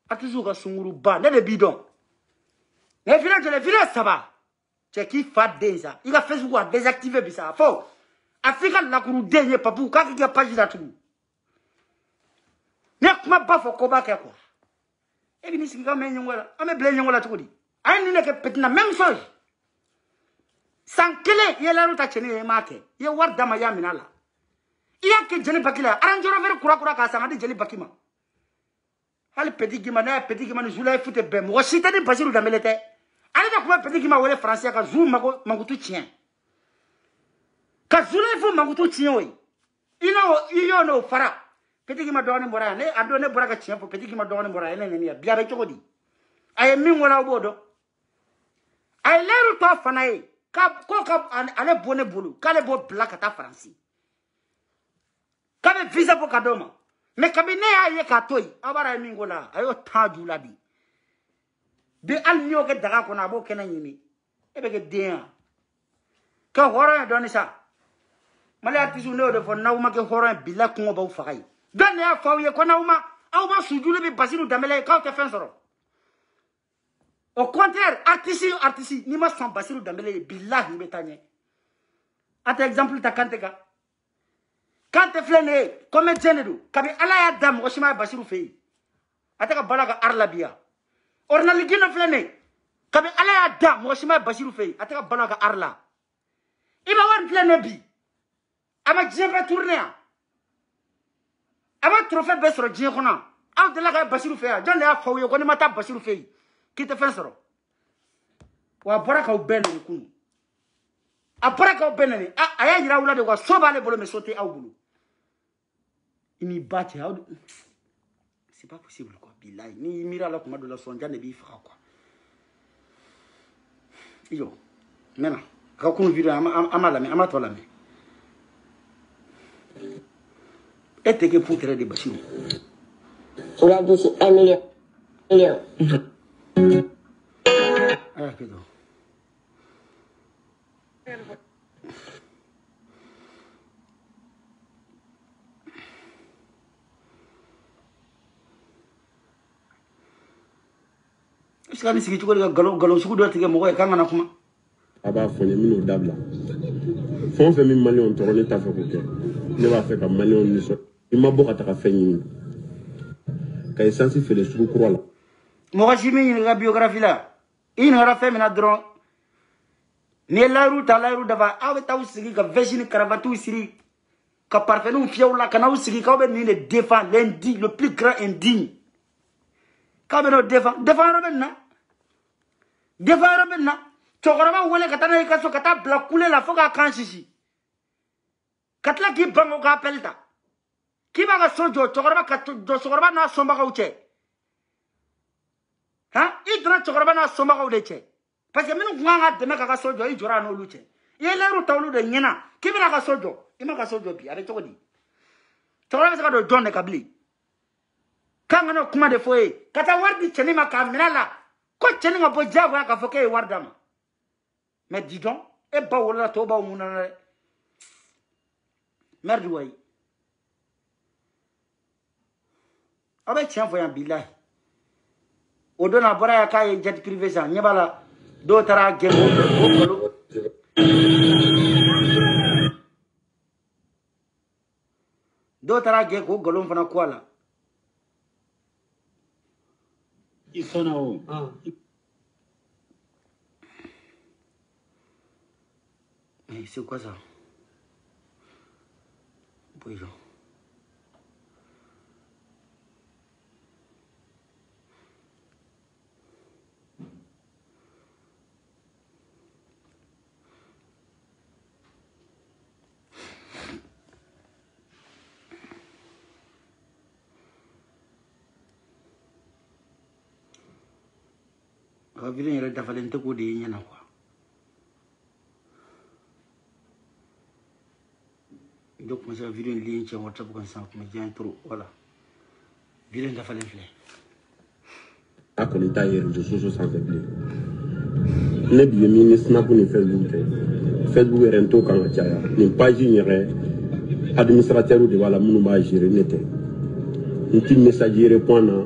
Atisu ka sunguru ba ne de b'i dɔn ne filɛ saba cɛ k'i fa den sa I ka Facebook a désactivé bi sa a fɔ a f'i ka lakuru den ye papu k'a k'i ka page datugu ne kuma ba fɔ ko b'a kɛ quoi e bɛ ni sigi ka mɛn ɲɔgɔn la an bɛ bila ɲɔgɔn la cogo di a ye nin de kɛ petit na même chose san kelen I ye lɛriw ta cɛnin ye I m'a kɛ I ye wari d'a ma I y'a minɛ a la I y'a kɛ jeli baki la Range Rover kura k'a san ka di jeli baki ma hali petit gima ne ye petit gima ni Zulaye Fute bɛɛ mɔgɔ si tɛ ni Basiru Danbele tɛ ale de tun bɛ petit gima wele français ka Zu mankutu tiɲɛ ka Zulaye Fute mankutu tiɲɛ o ye I y'o n'o fara Petit Gima dɔgɔnin bɔra yan ne a don ne bɔra ka tiɲɛ fɔ Petit Gima dɔgɔnin bɔra yan ne nɛni ya bi a bɛ cogo di a ye min wala o b'o dɔn a ye lɛriw tɔ fana ye ko ka ale bɔ ne bolo k'ale b'o bila ka taa Faransi k'a bɛ visa bɔ ka d'o ma mais kabini ne y'a ye k'a to yen aw b'a ye min ko la a y'o tan ju la bi hali n'i y'o kɛ daga kɔnɔ a b'o kɛnɛ ɲimi e bɛ kɛ den ya kɛ hɔrɔn ye dɔɔnin sa Mali artiste ne y'o de fɔ n'aw ma kɛ hɔrɔn ye bilahi kɔngɔ b'aw faga ye jɔn de y'a fɔ aw ye ko n'aw ma sujuli bɛ Basiru Danbele ye k'aw tɛ fɛn sɔrɔ au contraire artiste n'i ma sɔn Basiru Danbele ye bilahi I bɛ taa ɲɛ a tɛ exemple ta Kante kan Kante filɛ nin ye comédien de don kabini Ala y'a da mɔgɔ si ma ye Basiru fɛ yen a tɛ ka bala ka art la bi yan Ornali Gino filɛ nin ye kabini Ala y'a da mɔgɔ si ma ye Basiru fɛ yen a tɛ ka bala ka art la Iba Wane filɛ nin ye bi a ma diɲɛ bɛɛ tourner yan a ma trophée bɛɛ sɔrɔ diɲɛ kɔnɔ aw delila ka ye Basiru fɛ yan jɔn de y'a fɔ aw ye ko n'i ma taa Basiru fɛ yen k'i tɛ fɛn sɔrɔ wa a bɔra k'aw bɛɛ nɛni kunun a bɔra k'aw bɛɛ nɛni a y'a yira aw la de quoi so b'ale bolo mais so tɛ aw bolo I n'i ba cɛ aw c'est pas possible quoi bilahi n'i miiri a la tuma dɔ la sɔnjan de b'i faga quoi I jɔ n bɛna a ka kunun video an b'a lamɛn an b'a tɔ lamɛn e tɛ kɛ poutre de Basiru Il a dit 1 million. Ah, pardon. Est-ce que sigi cogo de ka galon sugu dɔ tigɛ mɔgɔ ye k'an kana kuma a b'a fɔ n ye min'o dabila fɛn o fɛn min maliyɛnw tɔɔrɔ ne t'a fɛ k'o kɛ ne b'a fɛ ka maliyɛnw nisɔn I ma bɔ ka taga fɛn ɲini ka essence feere sugu kura la mɔgɔ si min ɲininka biographie la I ɲininkara fɛn min na dɔrɔn ni ye layiru ta layiru dafa aw bɛ taa sigi ka veste ni cravate siri ka parfum fiyɛ u la ka n'aw sigi k'aw bɛ nin de défend l'indigne le plus grand indigne k'aw bɛ n'o défend yɔrɔ bɛ nin na cɛkɔrɔba wele ka taa n'a ye ka so ka taa bila kule la fo k'a kan sisi ka tila k'i ban o ka appel ta k'i b'a ka so jɔ cɛkɔrɔba n'a sɔnbagaw cɛ I donna cɛkɔrɔba n'a sɔnbagaw de cɛ parce que minnu kun kan ka dɛmɛ k'a ka so jɔ I jɔra n'olu cɛ Yeleru tawlu de nyena. Kibira ka sojo. Ima ka sojo bi. Are chokodi. Chokora saka do John de kabli. Kanga no kuma de foye. Kata wardi cheni ma ka minala. Ko cheni nga bo jago ya ka foke wardama. Mais dis donc, e ba wala to ba munana. Merde way. Abe tiens voyant billahi. Odona bora ya kay jet privé sa nyebala do tara gemo ko do tara ge ko golom fana kwala isona o mais c'est quoi ça Bonjour. Video yɛrɛ dafalen tɛ k'o de ye ɲɛna quoi. Donc commence video ligne chez WhatsApp comme ça me vient trop voilà. Video dafalen filɛ. A kɔni t'a ye réseaux sociaux sanfɛ bilen. Ne bi ye min ni Snap ni Facebook tɛ. Facebook yɛrɛ n t'o kan ka caya. Nin page in yɛrɛ administrateur de b'a la minnu b'a gérer ne tɛ. N ti message répondre na,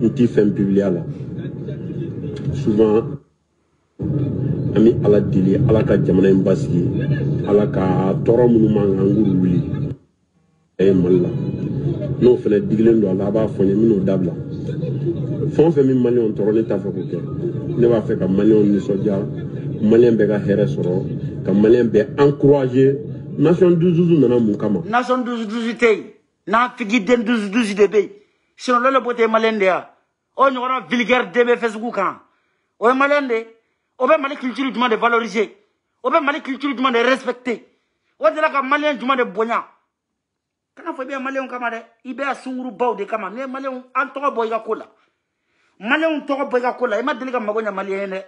n ti fɛn publier la. Souvent ami ala deli ala ka jamana in basigi ala ka tɔɔrɔ minnu man kan k'olu wuli Mali la n'o fana digilen don a la a b'a fɔ n ye minnu dabila fɛn o fɛn min maliyɛnw tɔɔrɔ ne t'a fɛ k'o kɛ ne b'a fɛ ka maliyɛnw nisɔndiya maliyɛn bɛɛ ka hɛrɛ sɔrɔ ka maliyɛn bɛɛ encourager nation 12 nana mun kama nation 12 tɛ yen n'a figi den 12 de bɛ yen sinon lɔle bɔ tɛ maliyɛn de ya o ɲɔgɔnna vulgaire den bɛ Facebook kan o ye maliyɛn de o bɛ Mali culture jumɛn de valoriser o bɛ Mali culture jumɛn de respecter o de la ka maliyɛn jumɛn de bonya kana fɔ i bɛ maliyɛnw kama dɛ i bɛ sungurubaw de kama ne maliyɛnw an tɔgɔ bɔ i ka ko la maliyɛnw tɔgɔ bɔ i ka ko la i ma deli ka mago ɲɛ maliyɛn ye dɛ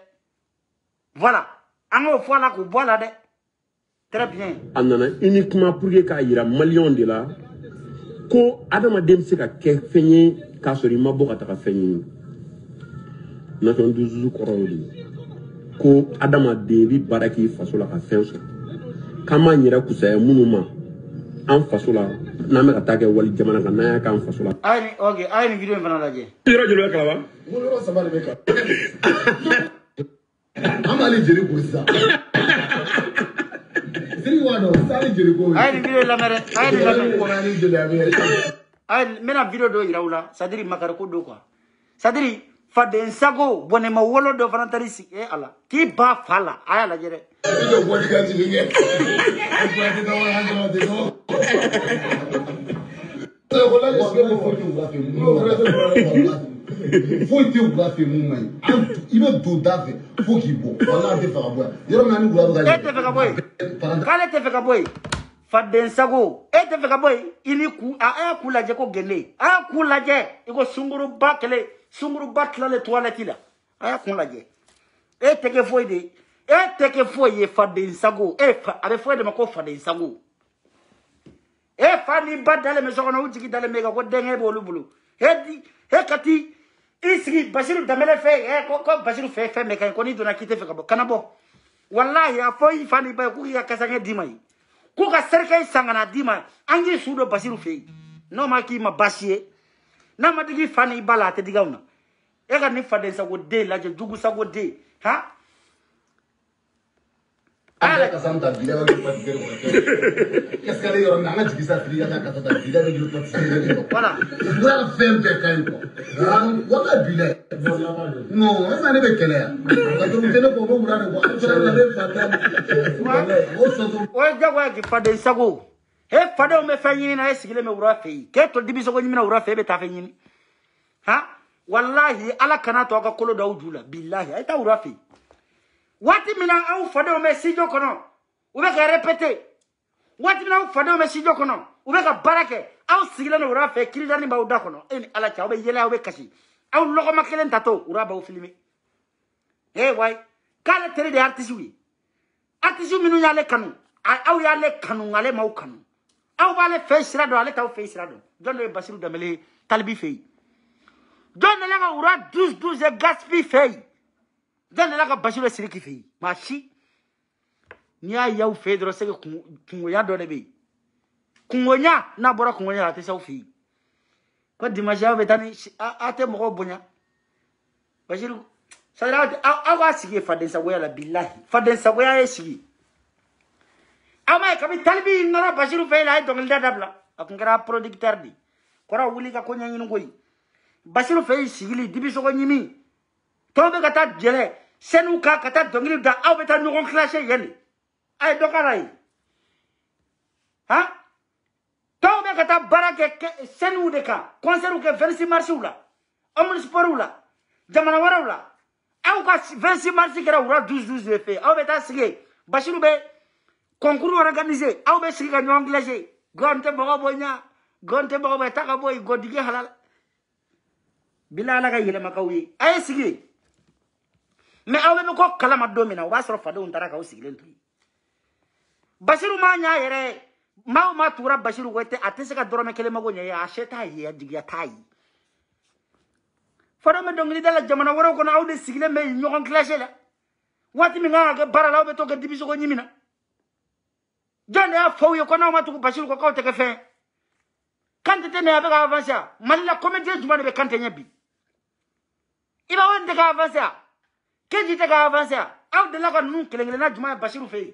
voilà an k'o fɔ a la k'o bɔ a la dɛ très bien a nana uniquement pour que k'a yira maliyɛnw de la ko adamaden bɛ se ka kɛ fɛn ye k'a sɔrɔ i ma bɔ ka taga fɛn ɲini nation 12 kɔrɔ y'o de ye ko adamaden bɛ baara k'i faso la ka fɛn sɔrɔ k'an b'an yɛrɛ kusaya minnu ma an faso la n'an bɛ ka taa kɛ wali jamana kan n'an y'a k'an faso la. ok a ye nin video in fana lajɛ. yɔrɔ joli bɛ kalaba. yɔrɔ saba de bɛ kan. an b'ale jeli ko sisan. siri wa dɔn sali jeli ko. a ye nin video lamɛn dɛ a ye nin lamɛn. a ye n bɛna video dɔ yira u la c'est à dire makari ko don quoi c'est à dire faden sago bɔnɛma wolo dɔ fana taara sigi ala k'i ba fa la a y'a lajɛ dɛ. foyi tɛ wula fɛ mun man ɲi i bɛ don da fɛ fo k'i bɔ wala tɛ fɛ ka bɔ yan yɔrɔ min na ni wula bɛ ka e tɛ fɛ ka bɔ yen k'ale tɛ fɛ ka bɔ yen faden sago e tɛ fɛ ka bɔ yen i ni ku a y'a ku lajɛ ko gende a y'a ku lajɛ i ko sunguruba kelen sunguruba tilalen toilette la a y'a kun lajɛ e tɛ kɛ foyi de e tɛ kɛ foyi ye faden sago a bɛ fɔ e de ma ko faden sago e fa ni ba dalen bɛ so kɔnɔ u jigi dalen bɛ kan ko denkɛ b'olu bolo e ka ti i sigi Basiru Danbɛlɛ fɛ ko Basiru fɛ fɛn bɛɛ ka ɲi ko n'i donna k'i tɛ fɛ ka bɔ kana bɔ walahi a fɔ i fa ni ba ye k'u k'i ka kasankɛ d'i ma yen k'u ka serikɛ san ka na d'i ma an k'i su don Basiru fɛ yen n'o ma k'i ma baasi ye n'a ma digi i fa ni i ba la a tɛ digi aw na e ka nin faden sago den lajɛ jugu sago den han. ala ka san ta bila ba ko tigere ko qu'est-ce que yɔrɔ min an ka jigi sa fili ka taa ka taa bila bɛ juru ko tigere ko voilà wala fɛn bɛɛ ka ɲi ko wala bila non esa ne bɛ kɛlɛ yan ka to tele ko mo mura ne ko an fara la ne fa ta o so to o ye jagoya k'i faden sago e fadenw bɛ fɛn ɲini na e sigilen bɛ wura fɛ yen k'e to dibi sogo ɲimi na wura fɛ e bɛ taa fɛn ɲini han wallahi ala kana to a ka kolo da aw ju la billahi a ye taa wura fɛ yen waati min na aw fadenw bɛ studio kɔnɔ u bɛ ka répéter waati min na aw fadenw bɛ studio kɔnɔ u bɛ ka baara kɛ aw sigilen don wura fɛ kiridani b'aw da kɔnɔ e ni ala cɛ aw bɛ yɛlɛ aw bɛ kasi aw lɔgɔma kelen tatɔ wura b'aw filmer wayi k'ale teri de ye artiste ye artiste minnu y'ale kanu aw y'ale kanu ale m'aw kanu aw b'ale fɛ sira dɔn ale t'aw fɛ sira dɔn jɔn de ye Basiru Dembele Talibi fɛ yen jɔn de la ka Wura 12-12 ye Gaspi fɛ yen jɔn de la ka Basiru Sidiki fɛ yen maa si n'i y'a y'aw fɛ yen dɔrɔn c'est que kungoya dɔ de bɛ yen kungoya n'a bɔra kungoya la a tɛ s'aw fɛ yen ko dimanche aw bɛ taa ni a tɛ mɔgɔw bonya Basiru aw b'a sigi Faden Sagoya la bilahi Faden Sagoya ye sigi aw ma ye kabi Talibi nana Basiru fɛ yen la a ye dɔnkilida dabila a tun kɛra producteur de kɔrɔ wuli ka ko ɲɛɲini koyi Basiru fɛ yen sigili Dibisogo ɲimi tɔw bɛ ka taa jɛlɛ sɛniw kan ka taa dɔnkili da aw bɛ taa ɲɔgɔn classé yen de a ye dɔ k'a la yen han tɔw bɛ ka taa baara kɛ sɛniw de kan concertw kɛ 26 marsiw la omnisportw la jamana wɛrɛw la aw ka 26 mars kɛra Wura 12-12 de fɛ aw bɛ taa sigi yen Basiru bɛ concours organisé aw bɛ sigi ka ɲɔgɔn classé gɔn tɛ mɔgɔ bonya gɔn tɛ mɔgɔ bonya taa ka bɔ yen gɔdigi halal bila ala ka yɛlɛmakaw ye a ye sigi yen mais aw bɛ ko kalama don min na o b'a sɔrɔ fadenw taara k'aw sigilen to yen Basiru m'a ɲɛ a yɛrɛ ye maa o maa tugura Basiru ko a tɛ se ka dɔrɔmɛ kelen mago ɲɛ ye a se t'a ye a jigiya t'a ye fadenw bɛ dɔnkilida la jamana wɛrɛw kɔnɔ aw de sigilen bɛ ɲɔgɔn classé la waati min kan ka kɛ baara la aw bɛ to kɛ Dibisogo ɲimi na jɔn de y'a fɔ aw ye ko n'aw ma tugu Basiru kɔ k'aw tɛ kɛ fɛn Kante tɛ ne a bɛ ka avancer a Mali la comédien jumɛn de bɛ Kante ɲɛ bi Iba Wane tɛ ka avancer a Keji tɛ ka avancer a aw delila ka ninnu kelen-kelenna jumɛn ye Basiru fɛ yen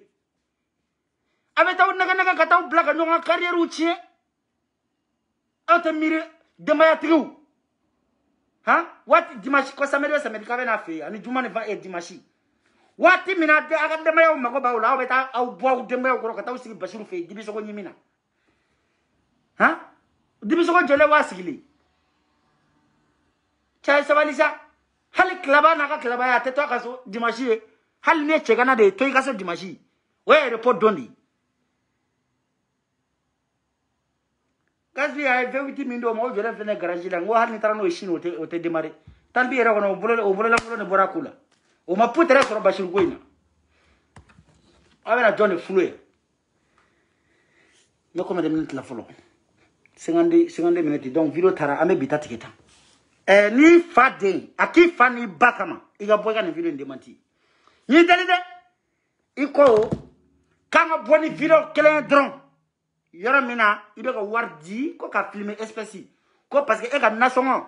a bɛ t'aw nɛgɛ-nɛgɛ ka t'aw bila ka ɲɔgɔn ka carrière tiɲɛ aw tɛ miiri denbayatigiw han waati dimanche ko samedi o samedi k'a bɛ n'a fɛ yen ani juma ni dimanche waati min na a ka denbayaw mago b'aw la aw bɛ taa aw bɔ aw denbayaw kɔrɔ ka t'aw sigi Basiru fɛ yen Dibisogo ɲimi na han Dibisogo jɔlen b'a sigilen cɛ sabali sa hali kilaba n'a ka kilabaya a tɛ to a ka so dimanche ye hali ni ye cɛgana de ye to i ka so dimanche o ye report don de ye Gaspi a ye 28 min d'o ma o jɔlen filɛ garage la n ko hali ni taara n'o ye sini o tɛ démarrer Talibi yɛrɛ kɔnɔ o bololankolon de bɔra a ko la o ma poutre sɔrɔ Basiru ko in na aw bɛna jɔn de fulu ye ne combien de minutes la fɔlɔ 52 minutes donc vidéo taara an bɛ bi ta tigɛ tan ni fa den a k'i fa n'i ba kama i ka bɔ i ka nin vidéo in démenti n'i deli dɛ i ko k'an ka bɔ ni vidéo kelen ye dɔrɔn yɔrɔ min na i bɛ ka wari di ko ka filmer espèce ko parce que e ka nasɔngɔ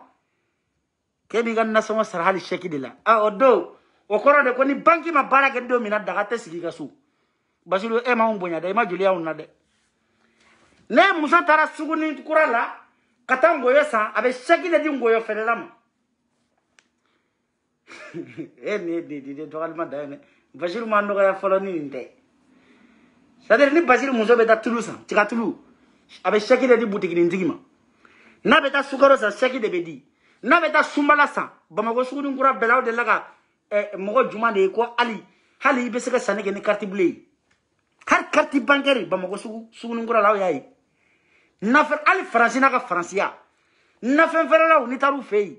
k'e b'i ka nasɔngɔ sara hali chèque de la o don o kɔrɔ de ko ni banque ma baara kɛ don min na daga tɛ sigi i ka so Basiru e m'anw bonya dɛ i ma joli y'anw na dɛ ne muso taara suguni kura la ka taa ngoyo san a bɛ chèque de di ngoyo feerela ma e ni de dɔgɔlima da ye dɛ Basiru ma nɔgɔya fɔlɔ ni nin tɛ c'est-à-dire ni Basiru muso bɛ taa tulu san tiga tulu a bɛ chèque de di butikinintigi ma n'a bɛ taa sukaro san chèque de bɛ di n'a bɛ taa sunbala san Bamakɔ suguni kura bɛɛ la aw delila ka mɔgɔ juma de ye ko hali i bɛ se ka sanni kɛ ni carte bleue ye hali carte bancaire Bamakɔ suguni kura la aw y'a ye nafɛn hali faransi n'a ka faransiya nafɛn feerelaw n'i taar'u fɛ yen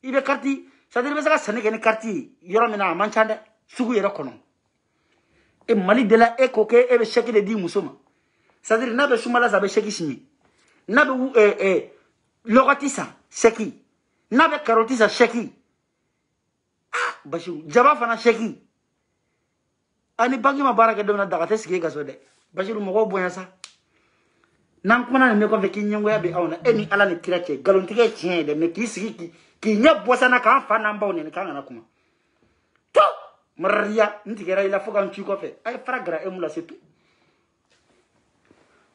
i bɛ carte c'est-à-dire i bɛ se ka sanni kɛ ni carte ye yɔrɔ min na a man ca dɛ sugu yɛrɛ kɔnɔ e Mali de la e ko k'e bɛ chèque de di muso ma c'est-à-dire n'a bɛ sunbala san a bɛ chèque signer n'a bɛ lɔgɔti san chèque n'a bɛ carotte san chèque Basiru jaba fana chèque ani banque ma baara kɛ don min na daga tɛ sigi e ka so dɛ Basiru mɔgɔw bonya sa n'an kumana nin bɛɛ kɔfɛ k'i ɲɛngoya bɛ aw na e ni Ala ni kira cɛ nkalontigɛ ye tiɲɛ ye dɛ mais k'i sigi k'i ɲɛ bɔsana k'an fa n'an baw nɛni k'an kana kuma to marariya n tigɛra i la fo k'an ci kɔfɛ a ye fara Gara M la c'est tout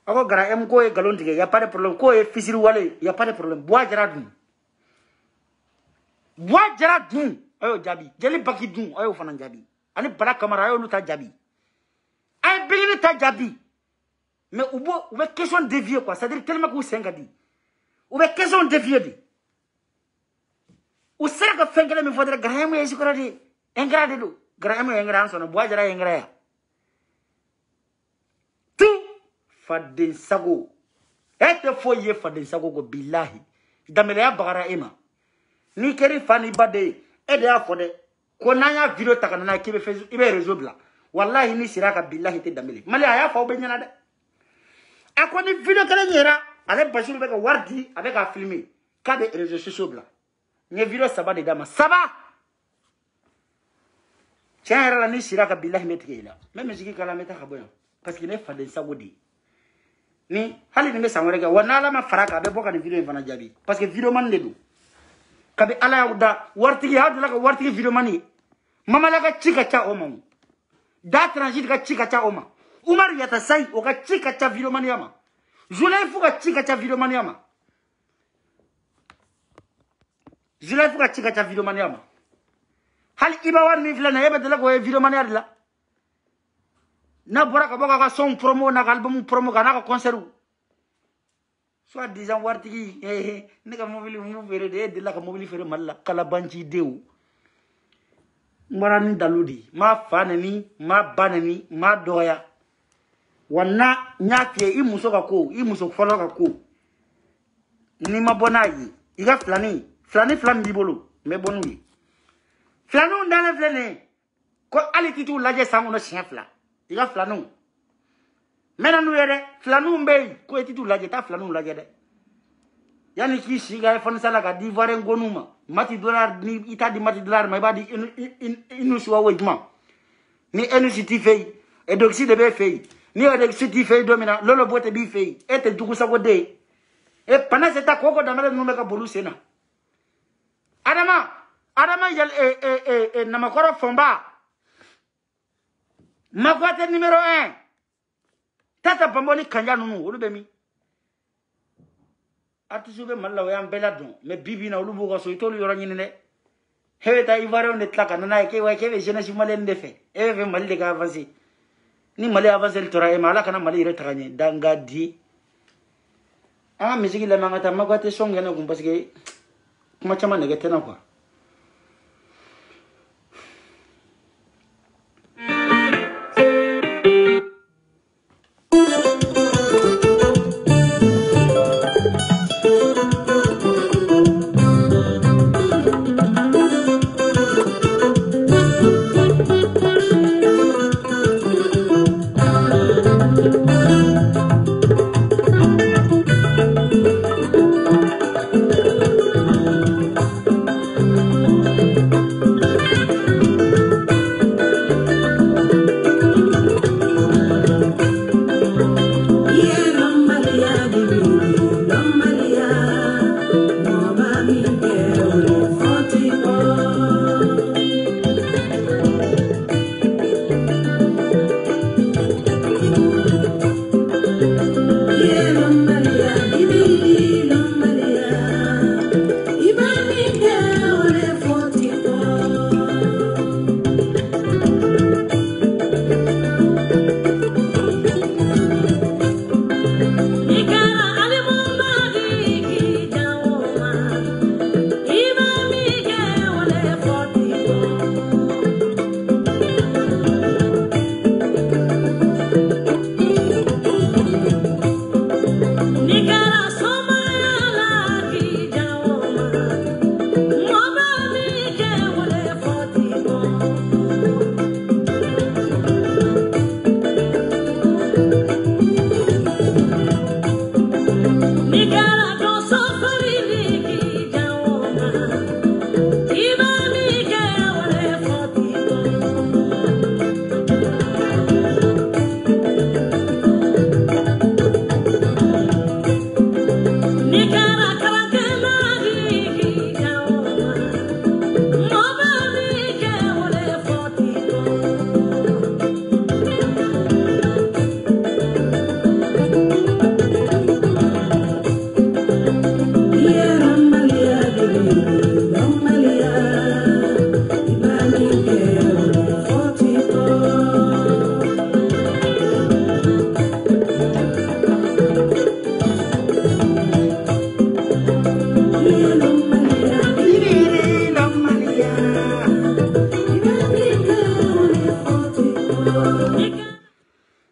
a ko Gara M k'o ye nkalon tigɛ y a pas de problème k'o ye fisiri wale y a pas de problème Buwa Jara dun a y'o jaabi Jeli Baki dun a y'o fana jaabi ani Bala Kamara a y'olu ta jaabi a ye Bigini ta jaabi mais u bɛ question dévier quoi c'est-à-dire tellement k'u sen ka di u bɛ question dévier de u sera ka fɛn kelen min fɔ dɔrɔn Gara M ye sikɔrɔ de ingrat de don Gara M ye ingrat an sɔnna Buwa Jara ye ingrat ya tout Faden Sago e tɛ foyi ye Faden Sago ko bilahi danbɛlɛya bagara e ma n'i kɛra i fa n'i ba de ye e de y'a fɔ dɛ ko n'an y'a vidéo ta ka na n'a ye k'i bɛ réseau bila wallahi ni siraka billahi te dambele mali aya fa be nyana de akoni video kala nyera ale Bachir be ka wardi avec a filmer ka de réseaux sociaux bla nye video saba de dama saba tiens la ni siraka billahi metkela même jigi kala meta khaboya parce que ne fa de sagodi ni hali ni be samorega wanala ma faraka be boka ni video fana jabi parce que video man dedu kabe ala yauda wartigi hadu la ka wartigi video mani mama la ka chika cha oma da transit ka chika cha oma Umar yata sai o ka chika cha video mani ama Julai fu ka chika cha video mani ama Julai fu ka chika cha video mani ama hal ibawan mi flana yeba de la ko video mani adla na bora ka boka ka son promo na album promo ka na ka concert soit disant wartigi ne ka mobile mu fere de la ka mobile fere malla kala banci dew marani daludi ma fanani ma banani ma doya wana nyake i muso ka ko i muso folo ka ko ni ma bonayi iga flani bibolo me bonui flanu ndale flene ko ali titu laje sango no chefla iga flanu mena nu yere flanu mbey ko titu laje ta flanu laje de yani ki shiga fon sala ka divoire ngonuma mati dollar ni ita di mati dollar may badi inu suwa wejma ni enu siti fey e doxi de be fey ni e siti fey domina lolo bote bi fey e te dugu sa gode e pana seta koko damele no me ka bolu sena adama yal namakoro fomba makwate numéro 1 tata pamboni kanja nunu olu be mi atusube malla wayam beladon me bibi na olu bugo so itolu yoro nyine ne heweta ivaro ne tlaka nana ke way ke be jeunesse malen ndefe e be mali de ka avancer ni mali avancer le tora e mala kana mali re tagagne danga di musique la mangata makwate songa na kum parce que kuma chama ne getena quoi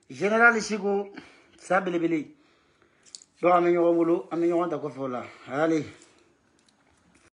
Général Chico, ça belebele. Donc, on a un d'accord là. Allez.